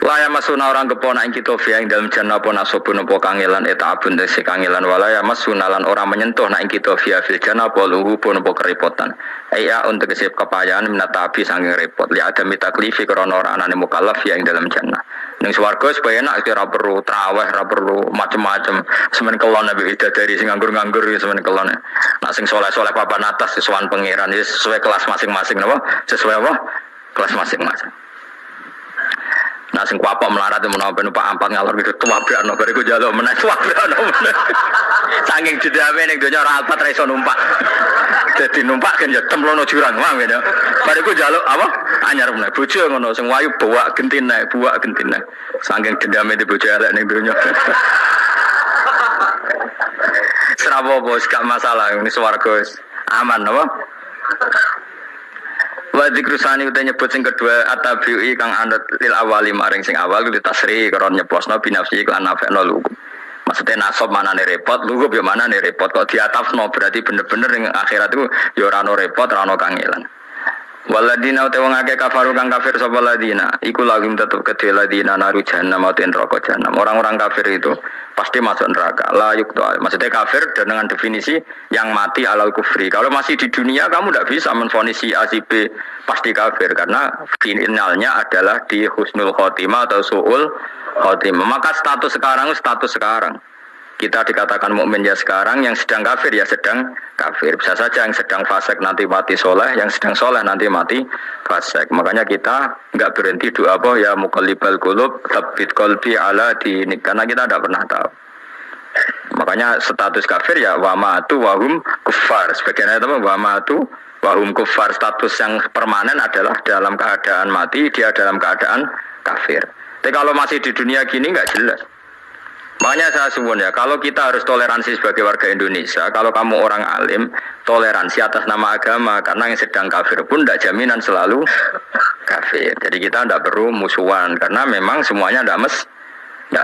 Laya masuna orang kepona ing kita via ing dalam jannah pun asobun apa kangelan eta abun desi kangelan walaya masuna lan orang menyentuh nak ing kita via fil jannah apa luhu pun apa kerepotan iya untuk kesip kepayahan minata api sanging repot li ada mitaklifi krana ora anane mukallaf via ing dalam jannah ning swarga supaya enak ora perlu traweh ora perlu macam-macam semen kelon nabi dari sing nganggur-nganggur semen kelon nak sing saleh-saleh papan atas sesuai pangeran sesuai kelas masing-masing napa sesuai apa kelas masing-masing. Nah sing kuapa melarat menawa numpak ampat ngalor gitu tuwabrakno bariku njaluk meneh tuwabrakno meneh. Saking jedame ning donya ora alpat ra iso numpak. Dadi numpak kan ya temlono jurang wae ya. Bariku njaluk apa? Anyar meneh bojo ngono sing wayu buak gentine. Saking dendame di bojo elek ning donya. Serapo bos gak masalah ini swarga aman apa? Wa dzikrusani uta nyebut sing kedua atabi'i kang anut lil awali maring sing awal kudu tasri karo nyeposno binafsi lan nafekno lugu. Maksudnya nasab manane repot, lugu yo manane repot kok diatafno berarti bener-bener ning akhirat itu yo ora ono repot, ora ono kangelan. Waladina uta wong akeh kafaru kang kafir sapa ladina, iku lagim tetep kedhe ladina naru jahannam utawa neraka jahannam. Orang-orang kafir itu pasti masuk neraka. La yuktu. Maksudnya kafir dengan definisi yang mati alal kufri. Kalau masih di dunia kamu tidak bisa menvonis si A si B pasti kafir karena finalnya adalah di husnul khotimah atau su'ul khotimah. Maka status sekarang. Kita dikatakan mukmin ya sekarang, yang sedang kafir ya sedang kafir. Bisa saja yang sedang fasik nanti mati soleh, yang sedang soleh nanti mati fasik. Makanya kita nggak berhenti doa apa ya muqallibal qulub tsabbit qalbi ala dinik, karena kita tidak pernah tahu. Makanya status kafir ya wa matu wa hum kuffar. Sebagian ayat apa wa matu wa hum kuffar, status yang permanen adalah dalam keadaan mati, dia dalam keadaan kafir. Tapi kalau masih di dunia gini nggak jelas. Makanya saya suwun ya, kalau kita harus toleransi sebagai warga Indonesia, kalau kamu orang alim, toleransi atas nama agama, karena yang sedang kafir pun tidak jaminan selalu kafir. Jadi kita tidak perlu musuhan, karena memang semuanya tidak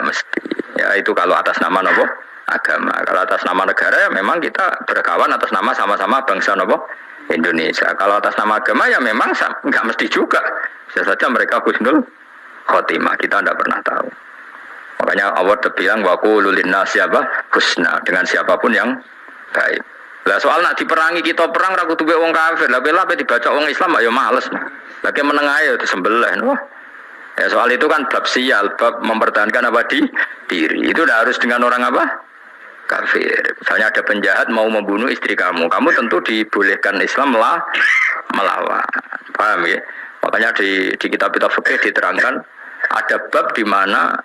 mesti. Ya itu kalau atas nama nopo agama. Kalau atas nama negara ya memang kita berkawan atas nama sama-sama bangsa nopo Indonesia. Kalau atas nama agama ya memang nggak mesti juga. Bisa saja mereka husnul khotimah, kita tidak pernah tahu. Makanya Allah terbilang waqulu linnasi siapa husna, dengan siapapun yang baik. Lah soal nak diperangi kita perang ra kudu wong kafir. Lah bela dibaca wong Islam ya males. Lagi meneng ae disembelih. Wah. Ya soal itu kan bab sial, bab mempertahankan apa diri. Itu udah harus dengan orang apa? Kafir. Misalnya ada penjahat mau membunuh istri kamu tentu dibolehkan Islam melawan. Paham ya? Makanya di kitab-kitab fikih diterangkan ada bab di mana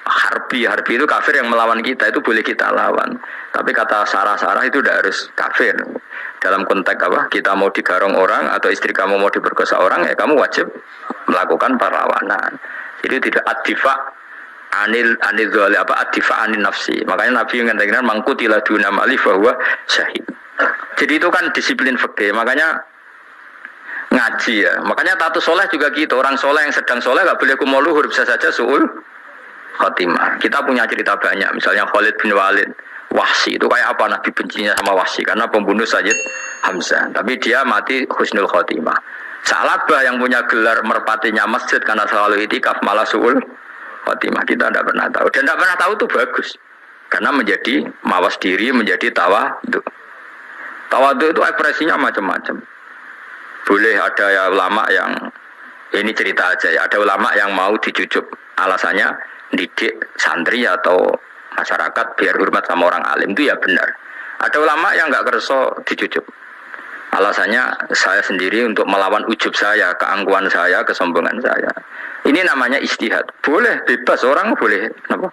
harbi itu kafir yang melawan kita itu boleh kita lawan. Tapi kata sarah itu udah harus kafir. Dalam konteks apa? Kita mau digarong orang atau istri kamu mau diperkosa orang ya kamu wajib melakukan perlawanan. Jadi tidak adifa anil dzali apa adifa anin nafsi. Makanya Nabi mengatakan mangkutila duna mali bahwa syahid. Jadi itu kan disiplin fikih. Makanya ngaji ya. Makanya tatus soleh juga gitu. Orang soleh yang sedang soleh nggak boleh kumal luhur, bisa saja suul khotimah. Kita punya cerita banyak. Misalnya Khalid bin Walid, Wahsy itu kayak apa Nabi bencinya sama Wahsy karena pembunuh Sayyid Hamzah. Tapi dia mati husnul khotimah. Sa'labah yang punya gelar merpatinya masjid karena selalu itikaf malah suul khotimah. Kita tidak pernah tahu. Dan tidak pernah tahu itu bagus. Karena menjadi mawas diri, menjadi tawadhu. Tawadhu itu ekspresinya macam-macam. Boleh ada ya ulama yang ini cerita aja ya. Ada ulama yang mau dicucuk, alasannya didik santri atau masyarakat biar hormat sama orang alim, itu ya benar. Ada ulama yang nggak kerso dicucuk, alasannya saya sendiri untuk melawan ujub saya, keangkuhan saya, kesombongan saya. Ini namanya istihad. Boleh bebas, orang boleh apa?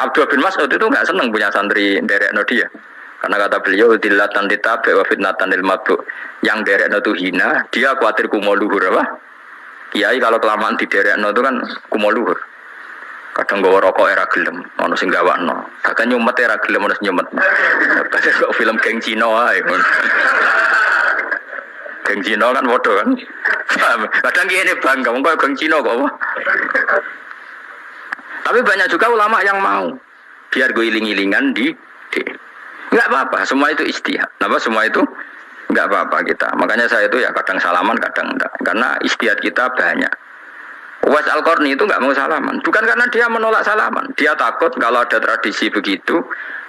Abdullah bin Mas'ud itu nggak senang punya santri derek dia. Karena kata beliau dilatan ditabe wa fitnatan lil mabuk. Yang derekno itu hina, dia khawatir kumo luhur apa? Kiai kalau kelamaan di derekno itu kan kumo luhur. Kadang gawa rokok era gelem, ono sing gawakno. Kadang nyumet era gelem ono sing nyumet. Kadang kok film geng Cina ae. Geng Cina kan padha kan. Kadang kene bangga wong kok geng Cina kok apa? Tapi banyak juga ulama yang mau biar gue iling-ilingan di enggak apa-apa, semua itu istihad. Kenapa semua itu enggak apa-apa kita. Makanya saya itu ya kadang salaman, kadang enggak. Karena istihad kita banyak. Uwais Al-Qarni itu enggak mau salaman. Bukan karena dia menolak salaman. Dia takut kalau ada tradisi begitu,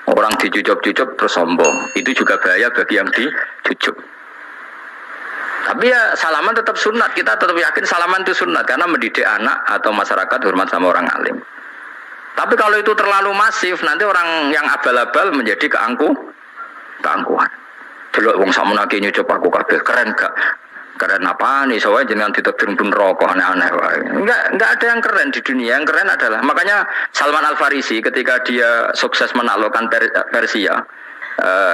orang dicucuk-cucuk terus sombong. Itu juga bahaya bagi yang dicucuk. Tapi ya salaman tetap sunat. Kita tetap yakin salaman itu sunat. Karena mendidik anak atau masyarakat hormat sama orang alim. Tapi kalau itu terlalu masif, nanti orang yang abal-abal menjadi keangkuhan. Delok wong sakmenake nyucup aku kabeh keren gak? Keren apa nih? Soalnya jangan ditegur pun rokok aneh-aneh wae. Enggak ada yang keren di dunia. Yang keren adalah makanya Salman Al Farisi ketika dia sukses menaklukkan Persia,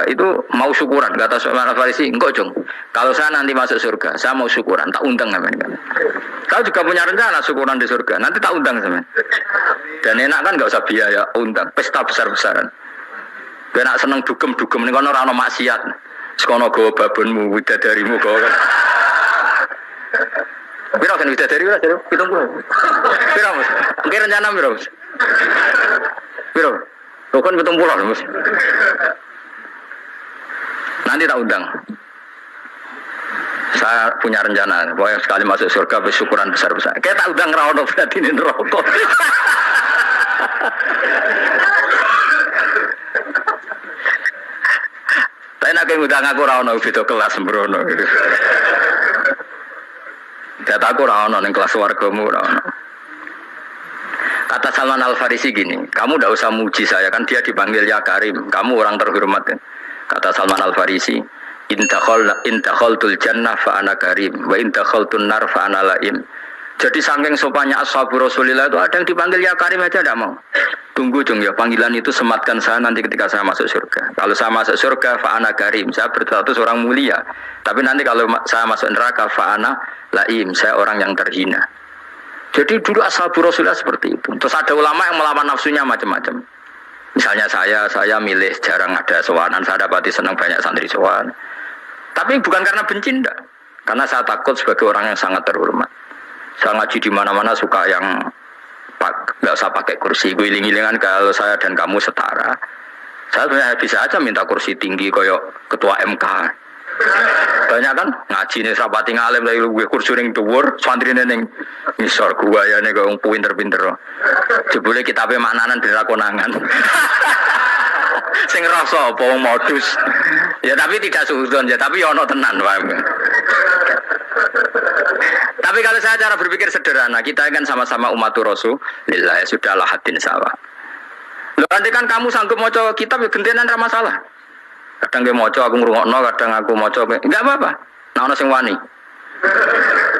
itu mau syukuran. Kata Salman Al Farisi, enggak Jong. Kalau saya nanti masuk surga, saya mau syukuran, tak undang sampean. Kau juga punya rencana syukuran di surga, nanti tak undang sampean. Dan enak kan enggak usah biaya undang, pesta besar-besaran. Enak seneng dugem-dugem ning kono ora ono maksiat. Sekono gawa babonmu, widadarimu gawa kan. Piro kan widadari ora jare 70. Piro Mas? Engke rencana piro Mas? Piro? Kon 70 Mas. Nanti tak undang. Saya punya rencana, pokoknya sekali masuk surga bersyukuran besar-besar. Kayak tak undang ra ono berarti ning neraka. Tapi nak ngundang aku ra ono beda kelas sembrono. Data aku ra ono ning kelas wargamu ra ono. Kata Salman Al Farisi gini, kamu tidak usah muji saya kan dia dipanggil ya Karim, kamu orang terhormat kan. Kata Salman Al Farisi, intakhaltul jannah fa ana karim wa intakhaltun nar fa ana laim. Jadi saking sopannya ashabu Rasulillah itu ada yang dipanggil ya Karim aja tidak mau. Tunggu Jung ya, panggilan itu sematkan saya nanti ketika saya masuk surga. Kalau saya masuk surga fa ana karim, saya berstatus orang mulia. Tapi nanti kalau saya masuk neraka fa ana laim, saya orang yang terhina. Jadi dulu ashabu Rasulullah seperti itu. Terus ada ulama yang melawan nafsunya macam-macam. Misalnya saya milih jarang ada sowanan, saya dapati senang banyak santri sowan. Tapi bukan karena benci enggak. Karena saya takut sebagai orang yang sangat terhormat. Saya ngaji di mana-mana suka yang enggak usah pakai kursi, guling-gilingan kalau saya dan kamu setara. Saya sebenarnya bisa aja minta kursi tinggi koyok ketua MK. Banyak kan ngaji nih rapati ngalim lagi gue kursi ning dhuwur, santrine ning ngisor guayane kok pinter-pinter. Jebule kitabe maknanan dira konangan. Sing rasa apa modus. Ya tapi tidak suudzon ya, tapi ono tenan wae. Tapi kalau saya cara berpikir sederhana, kita kan sama-sama umatur Rasulullah, ya sudahlah hadin sawa. Loh nanti kan kamu sanggup maca kitab ya gentenan ra masalah. Kadang dia moco aku ngrungokno, kadang aku moco enggak apa-apa. Nah ono sing wani.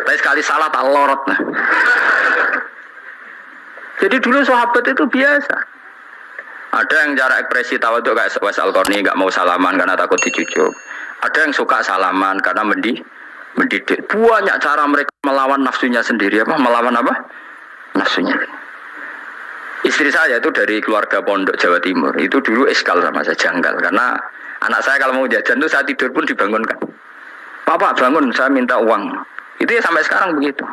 Tapi sekali salah tak lorot nah. Jadi dulu sahabat itu biasa. Ada yang cara ekspresi tawadhu kayak Uwais Al-Qarni enggak mau salaman karena takut dicucuk. Ada yang suka salaman karena mendidik. Banyak cara mereka melawan nafsunya sendiri apa? Melawan apa? Nafsunya. Istri saya itu dari keluarga pondok Jawa Timur. Itu dulu eskal sama saya, janggal. Karena anak saya kalau mau jajan tuh saat tidur pun dibangunkan. Pak bangun, saya minta uang. Itu ya sampai sekarang begitu.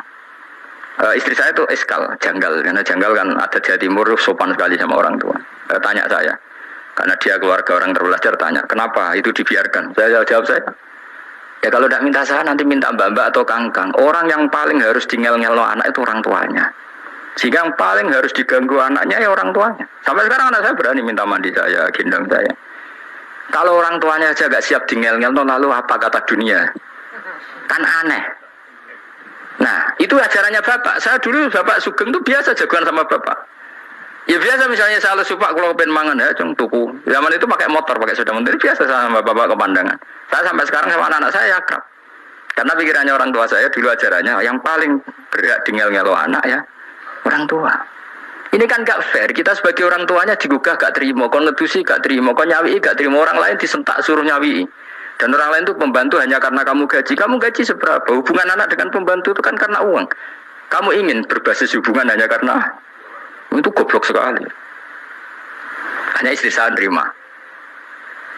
Istri saya itu eskal, janggal. Karena janggal kan ada Jawa Timur sopan sekali sama orang tua. Tanya saya. Karena dia keluarga orang terpelajar, tanya, kenapa itu dibiarkan? Saya jawab saya, ya kalau tidak minta saya nanti minta mbak-mbak atau kangkang. Orang yang paling harus dingel-ngel anak itu orang tuanya. Sehingga yang paling harus diganggu anaknya ya orang tuanya. Sampai sekarang anak saya berani minta mandi saya, gendong saya. Kalau orang tuanya aja gak siap dingel-ngel, lalu apa kata dunia? Kan aneh. Nah, itu ajarannya bapak. Saya dulu bapak Sugeng itu biasa jagoan sama bapak. Ya biasa misalnya saya lesu pak kalau pengen mangan ya cung tuku. Zaman itu pakai motor, pakai sepeda motor, biasa sama bapak kepandangan. Saya sampai sekarang sama anak-anak saya akrab. Karena pikirannya orang tua saya dulu ajarannya yang paling berhak dingel-ngelo anak ya orang tua. Ini kan gak fair. Kita sebagai orang tuanya digugah gak terima, kon ngedusi gak terima, kon nyawi gak terima, orang lain disentak suruh nyawi. Dan orang lain itu pembantu hanya karena kamu gaji seberapa? Hubungan anak dengan pembantu itu kan karena uang. Kamu ingin berbasis hubungan hanya karena itu goblok sekali. Hanya istri saya nerima.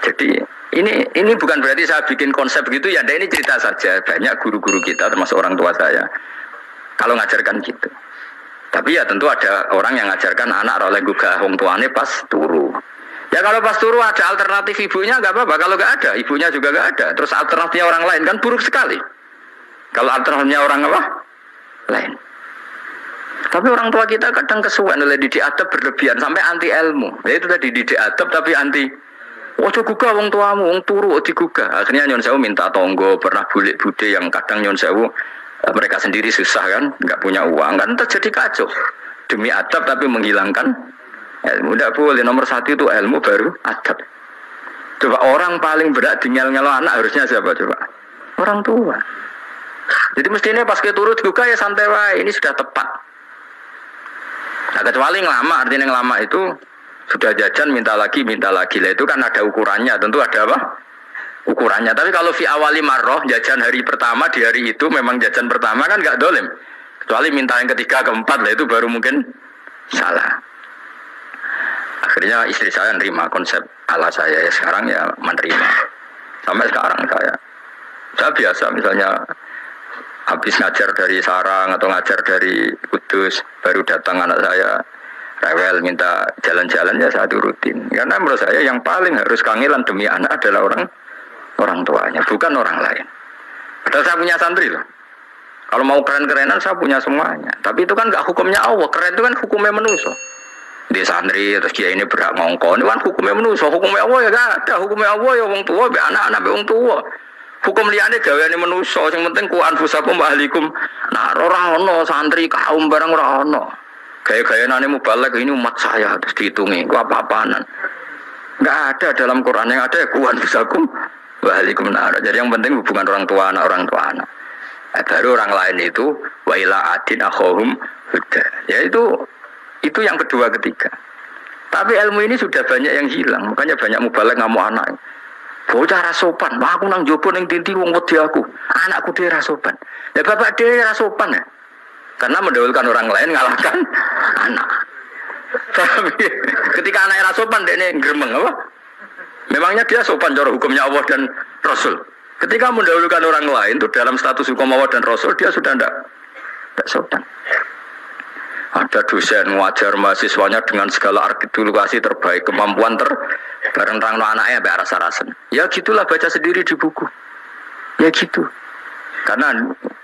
Jadi ini bukan berarti saya bikin konsep begitu ya. Ini cerita saja. Banyak guru-guru kita termasuk orang tua saya kalau ngajarkan gitu. Tapi ya tentu ada orang yang ngajarkan anak oleh gugah wong tuane pas turu. Ya kalau pas turu ada alternatif ibunya nggak apa-apa. Kalau nggak ada ibunya juga nggak ada. Terus alternatifnya orang lain kan buruk sekali. Kalau alternatifnya orang apa? Lain. Tapi orang tua kita kadang kesuwen oleh didik adab berlebihan sampai anti ilmu. Ya itu tadi didik adab tapi anti. Ojo gugah wong tuamu, wong turu digugah. Akhirnya nyon sewu minta tonggo, pernah bulik bude yang kadang nyon sewu mereka sendiri susah kan, nggak punya uang kan terjadi kacau. Demi adab tapi menghilangkan ilmu. Tidak boleh, nomor satu itu ilmu baru adab. Coba orang paling berat dingel-ngelo anak harusnya siapa coba? Orang tua. Jadi mestinya pas ke turu digugah ya santai wae, ini sudah tepat. Nah kecuali ngelama, artinya ngelama itu sudah jajan minta lagi lah itu kan ada ukurannya, tentu ada apa? Ukurannya. Tapi kalau fi awali marroh jajan hari pertama di hari itu memang jajan pertama kan nggak dolim. Kecuali minta yang ketiga keempat lah itu baru mungkin salah. Akhirnya istri saya nerima konsep ala saya ya sekarang ya menerima. Sampai sekarang saya biasa misalnya habis ngajar dari Sarang atau ngajar dari Kudus baru datang anak saya rewel minta jalan-jalan ya saya turutin karena menurut saya yang paling harus kangelan demi anak adalah orang tuanya bukan orang lain. Padahal saya punya santri loh. Kalau mau keren-kerenan saya punya semuanya. Tapi itu kan gak hukumnya Allah. Keren itu kan hukumnya manusia. Di santri terus dia ini berhak ngongkon itu kan hukumnya manusia. Hukumnya Allah ya gak ada. Hukumnya Allah ya wong tua be anak-anak be wong tua. Hukum liyane gaweane manusa, sing penting ku anfusakum wa ahlikum. Nah, ora ono santri kaum barang ora ono. Gaya-gayanane mubalek ini umat saya terus dihitungi ku apa-apaanan. Enggak ada dalam Quran yang ada ku anfusakum wa ahlikum nar. Jadi yang penting hubungan orang tua anak. Baru orang lain itu wa ila adin akhahum huda. Ya itu yang kedua ketiga. Tapi ilmu ini sudah banyak yang hilang, makanya banyak mubalek ngamuk anak. Bocah rasopan, aku nang jopo ning tinti wong wedi aku. Anakku dhewe rasopan. Ya bapak dhewe rasopan ya. Karena mendahulukan orang lain ngalahkan anak. Ketika anaknya rasopan dekne gremeng apa? Memangnya dia sopan cara hukumnya Allah dan Rasul. Ketika mendahulukan orang lain itu dalam status hukum Allah dan Rasul dia sudah tidak sopan. Ada dosen ngajar mahasiswanya dengan segala artikulasi terbaik, kemampuan bareng terangno anaknya sampai rasa-rasen. Ya gitulah baca sendiri di buku. Ya gitu. Karena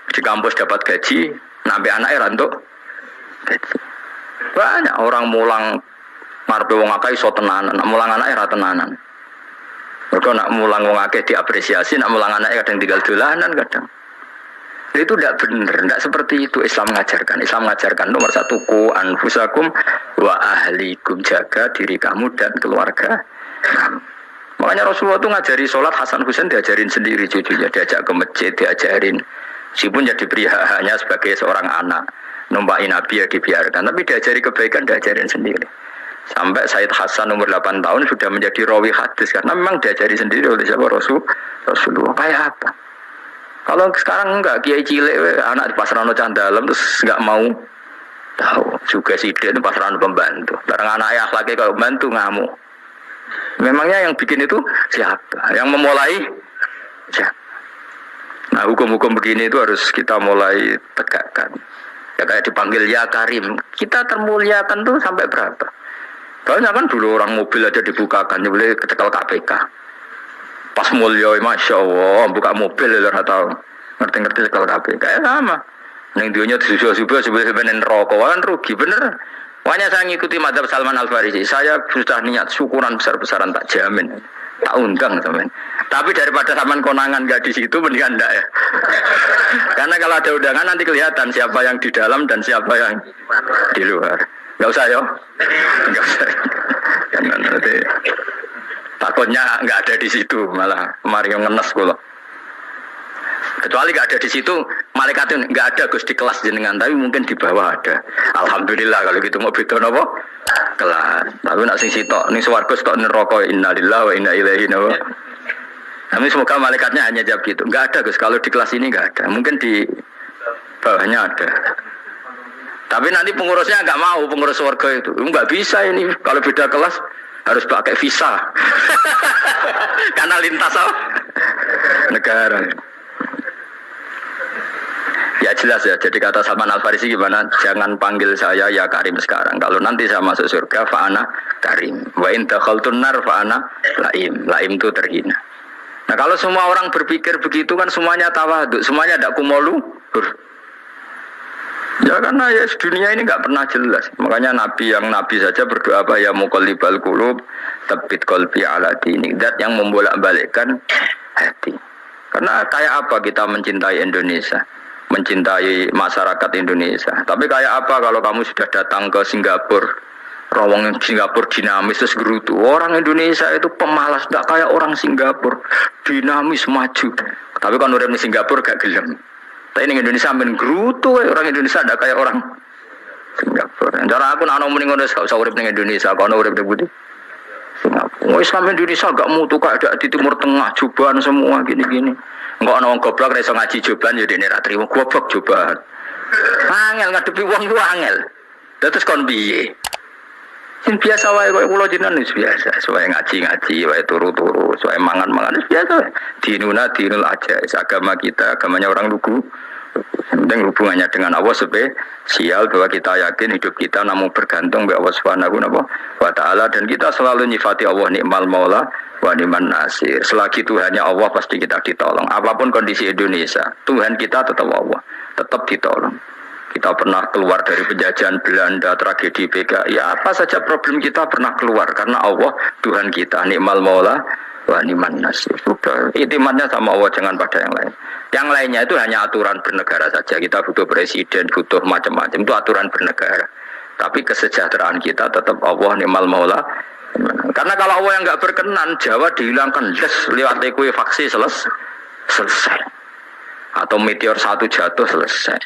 di kampus dapat gaji, sampai anaknya rantuk gaji. Banyak orang mulang ngarepe wong akeh iso tenanan, nak mulang anake ra tenanan. Mergo nak mulang wong akeh diapresiasi, nak mulang anake kadang tinggal dolanan kadang. Itu tidak benar, tidak seperti itu Islam mengajarkan. Islam mengajarkan nomor satu ku anfusakum wa ahlikum, jaga diri kamu dan keluarga kamu. Makanya Rasulullah itu ngajari sholat, Hasan Husain diajarin sendiri cucunya, diajak ke masjid, diajarin. Meskipun jadi beri hak-haknya sebagai seorang anak, numpakin Nabi ya dibiarkan, tapi diajari kebaikan, diajarin sendiri. Sampai Said Hasan umur 8 tahun sudah menjadi rawi hadis karena memang diajari sendiri oleh siapa Rasulullah. Kayak apa? Kalau sekarang enggak, kiai cilik anak di pasar ono candalem terus enggak mau Tahu juga si dia itu pasaran pembantu. Barang anaknya akhlaknya kalau bantu ngamuk. Memangnya yang bikin itu siapa? Yang memulai siapa? Nah hukum-hukum begini itu harus kita mulai tegakkan. Ya kayak dipanggil ya Karim. Kita termuliakan tuh sampai berapa? Banyak kan dulu orang mobil aja dibukakan, boleh kecekel KPK. Pas mulia, masya Allah, buka mobil ya tahu. Ngerti-ngerti cekel KPK. Kayak sama. Neng dunia disusul-susul sebenarnya rokok kan rugi bener. Makanya saya ngikuti madzhab Salman Al Farisi. Saya sudah niat syukuran besar-besaran tak jamin, tak undang teman. Tapi daripada saman konangan gak di situ mendingan enggak ya. Karena kalau ada undangan nanti kelihatan siapa yang di dalam dan siapa yang di luar. Gak usah yo, gak usah. Karena nanti takutnya nggak ada di situ malah kemarin yang ngenes kula. Kecuali nggak ada di situ, malaikat itu nggak ada Gus di kelas jenengan, tapi mungkin di bawah ada. Alhamdulillah kalau gitu mau beda nopo kelas. Tapi nak sing sitok ning swarga stok neraka innalillahi wa inna ilaihi raji'un. Tapi semoga malaikatnya hanya jawab gitu. Nggak ada Gus, kalau di kelas ini nggak ada. Mungkin di bawahnya ada. Tapi nanti pengurusnya nggak mau, pengurus warga itu nggak bisa ini kalau beda kelas harus pakai visa. Karena lintas negara. Ya jelas ya, jadi kata Salman Al Farisi gimana? Jangan panggil saya ya Karim sekarang. Kalau nanti saya masuk surga, fa'ana Karim. Wa in dakhaltun nar fa'ana Laim. Laim itu terhina. Nah kalau semua orang berpikir begitu kan semuanya tawadhu, semuanya ada kumoluhur. Ya karena ya dunia ini nggak pernah jelas. Makanya Nabi saja berdoa apa ya muqallibal qulub, tsabbit qalbi ala dinik. Dat yang membolak-balikkan hati. Karena kayak apa kita mencintai Indonesia? Mencintai masyarakat Indonesia. Tapi kayak apa kalau kamu sudah datang ke Singapura, rawang Singapura dinamis terus gerutu. Orang Indonesia itu pemalas, tidak kayak orang Singapura, dinamis maju. Tapi kalau orang di Singapura gak gelem. Tapi ini Indonesia main gerutu, orang Indonesia tidak kayak orang Singapura. Cara aku nak ngomong ngono gak usah urip ning Indonesia, kono urip di Budi. Singapura. Islam Indonesia gak mutu kayak di Timur Tengah, jubahan semua gini-gini. Enggak ana wong goblok iso ngaji jubahan ya dene ra trimo goblok jubahan. Angel ngadepi wong ku angel. Terus kon piye? Sing biasa wae koyo kula jenengan wis biasa, wae ngaji-ngaji, wae turu-turu, wae mangan-mangan wis biasa. Dinul aja, agama kita, agamanya orang lugu. Penting hubungannya dengan Allah spesial bahwa kita yakin hidup kita namun bergantung kepada Allah Subhanahu wa taala dan kita selalu nyifati Allah nikmal maula wa ni'man nasir. Selagi Tuhannya Allah pasti kita ditolong. Apapun kondisi Indonesia, Tuhan kita tetap Allah, tetap ditolong. Kita pernah keluar dari penjajahan Belanda, tragedi PKI, ya apa saja problem kita pernah keluar karena Allah Tuhan kita nikmal maula wa ni'man nasir. Sudah, iktimatnya sama Allah, jangan pada yang lain. Yang lainnya itu hanya aturan bernegara saja. Kita butuh presiden, butuh macam-macam, itu aturan bernegara. Tapi kesejahteraan kita tetap Allah ni'mal maula. Karena kalau Allah yang nggak berkenan, Jawa dihilangkan lewat likuifaksi selesai. Atau meteor satu jatuh selesai.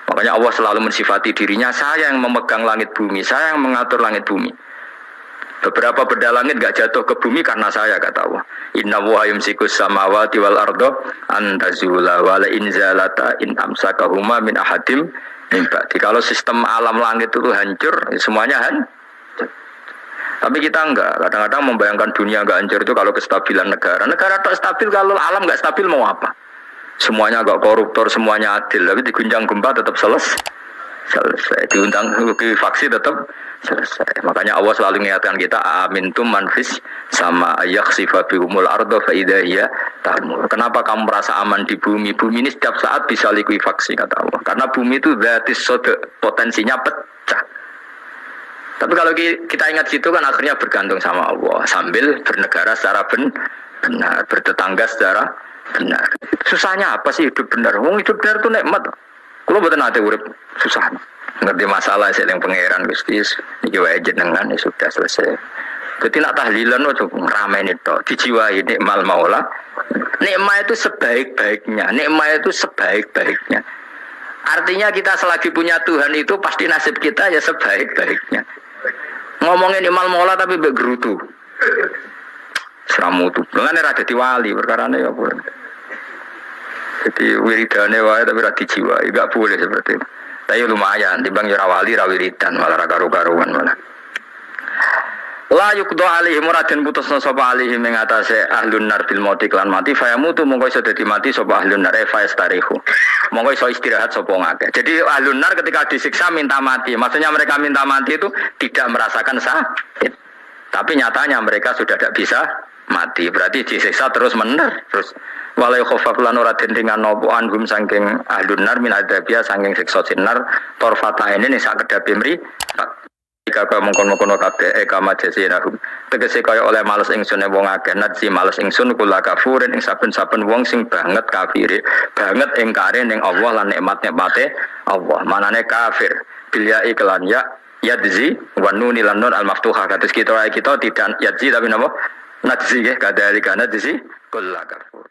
Makanya Allah selalu mensifati dirinya, saya yang memegang langit bumi, saya yang mengatur langit bumi. Beberapa benda langit gak jatuh ke bumi karena saya, kata Allah. Inna wa yumsikus samawati wal ardo antazula wala inzalata in amsakahuma min ahadim mimba. Kalau sistem alam langit itu hancur, semuanya hancur. Tapi kita enggak. Kadang-kadang membayangkan dunia enggak hancur itu kalau kestabilan negara. Negara tak stabil, kalau alam enggak stabil mau apa? Semuanya enggak koruptor, semuanya adil. Tapi diguncang gempa tetap selesai. Diundang faksi tetap selesai. Makanya Allah selalu mengingatkan kita amintum manfis sama yakhsifa bihumul ardo fa idza hiya tamur. Kenapa kamu merasa aman di bumi? Bumi ini setiap saat bisa likuifaksi, kata Allah. Karena bumi itu dzatis sode, potensinya pecah. Tapi kalau kita ingat situ kan akhirnya bergantung sama Allah sambil bernegara secara benar, bertetangga secara benar. Susahnya apa sih hidup benar? Wong hidup benar itu nikmat. Kalau betul nanti urip susah. Ngerti masalah seling pangeran Gusti iki wae jenengan ya sudah selesai. Dadi nak tahlilan ojo ngrameni tok, dijiwai nikmal maula. Nikmat itu sebaik-baiknya, nikmat itu sebaik-baiknya. Artinya kita selagi punya Tuhan itu pasti nasib kita ya sebaik-baiknya. Ngomongin nikmal maula tapi mbek gerutu. Seramutu. Lan ora dadi wali perkarane ya boleh. Jadi wiridane wae tapi ra dijiwai, enggak boleh seperti itu. Tapi lumayan, timbang yo rawali rawiridan malah karu-karuan malah. La yukdo alihim raden putusna sapa alihim ing atase ahlun nar bil mauti klan mati fayamutu mongko iso dadi mati sapa ahlun nar fastarihu. Mongko iso istirahat sapa ngake. Jadi ahlun nar ketika disiksa minta mati. Maksudnya mereka minta mati itu tidak merasakan sakit. Tapi nyatanya mereka sudah tidak bisa mati. Berarti disiksa terus terus walai khofaf lan ora den dengan nopo anhum saking ahlun nar min adabia saking siksa sinar torfata ini sak kedape mri kaya mongkon-mongkon kabeh kama jazinahum tegese kaya oleh males ingsun wong akeh nadzi males ingsun kula kafurin ing saben-saben wong sing banget kafire banget ingkare ning Allah lan nikmat-nikmate Allah manane kafir bilya iklan ya yadzi wa nunil nun al maftuhah kados kita tidak yadzi tapi napa nadzi nggih kadhalika nadzi kula kafur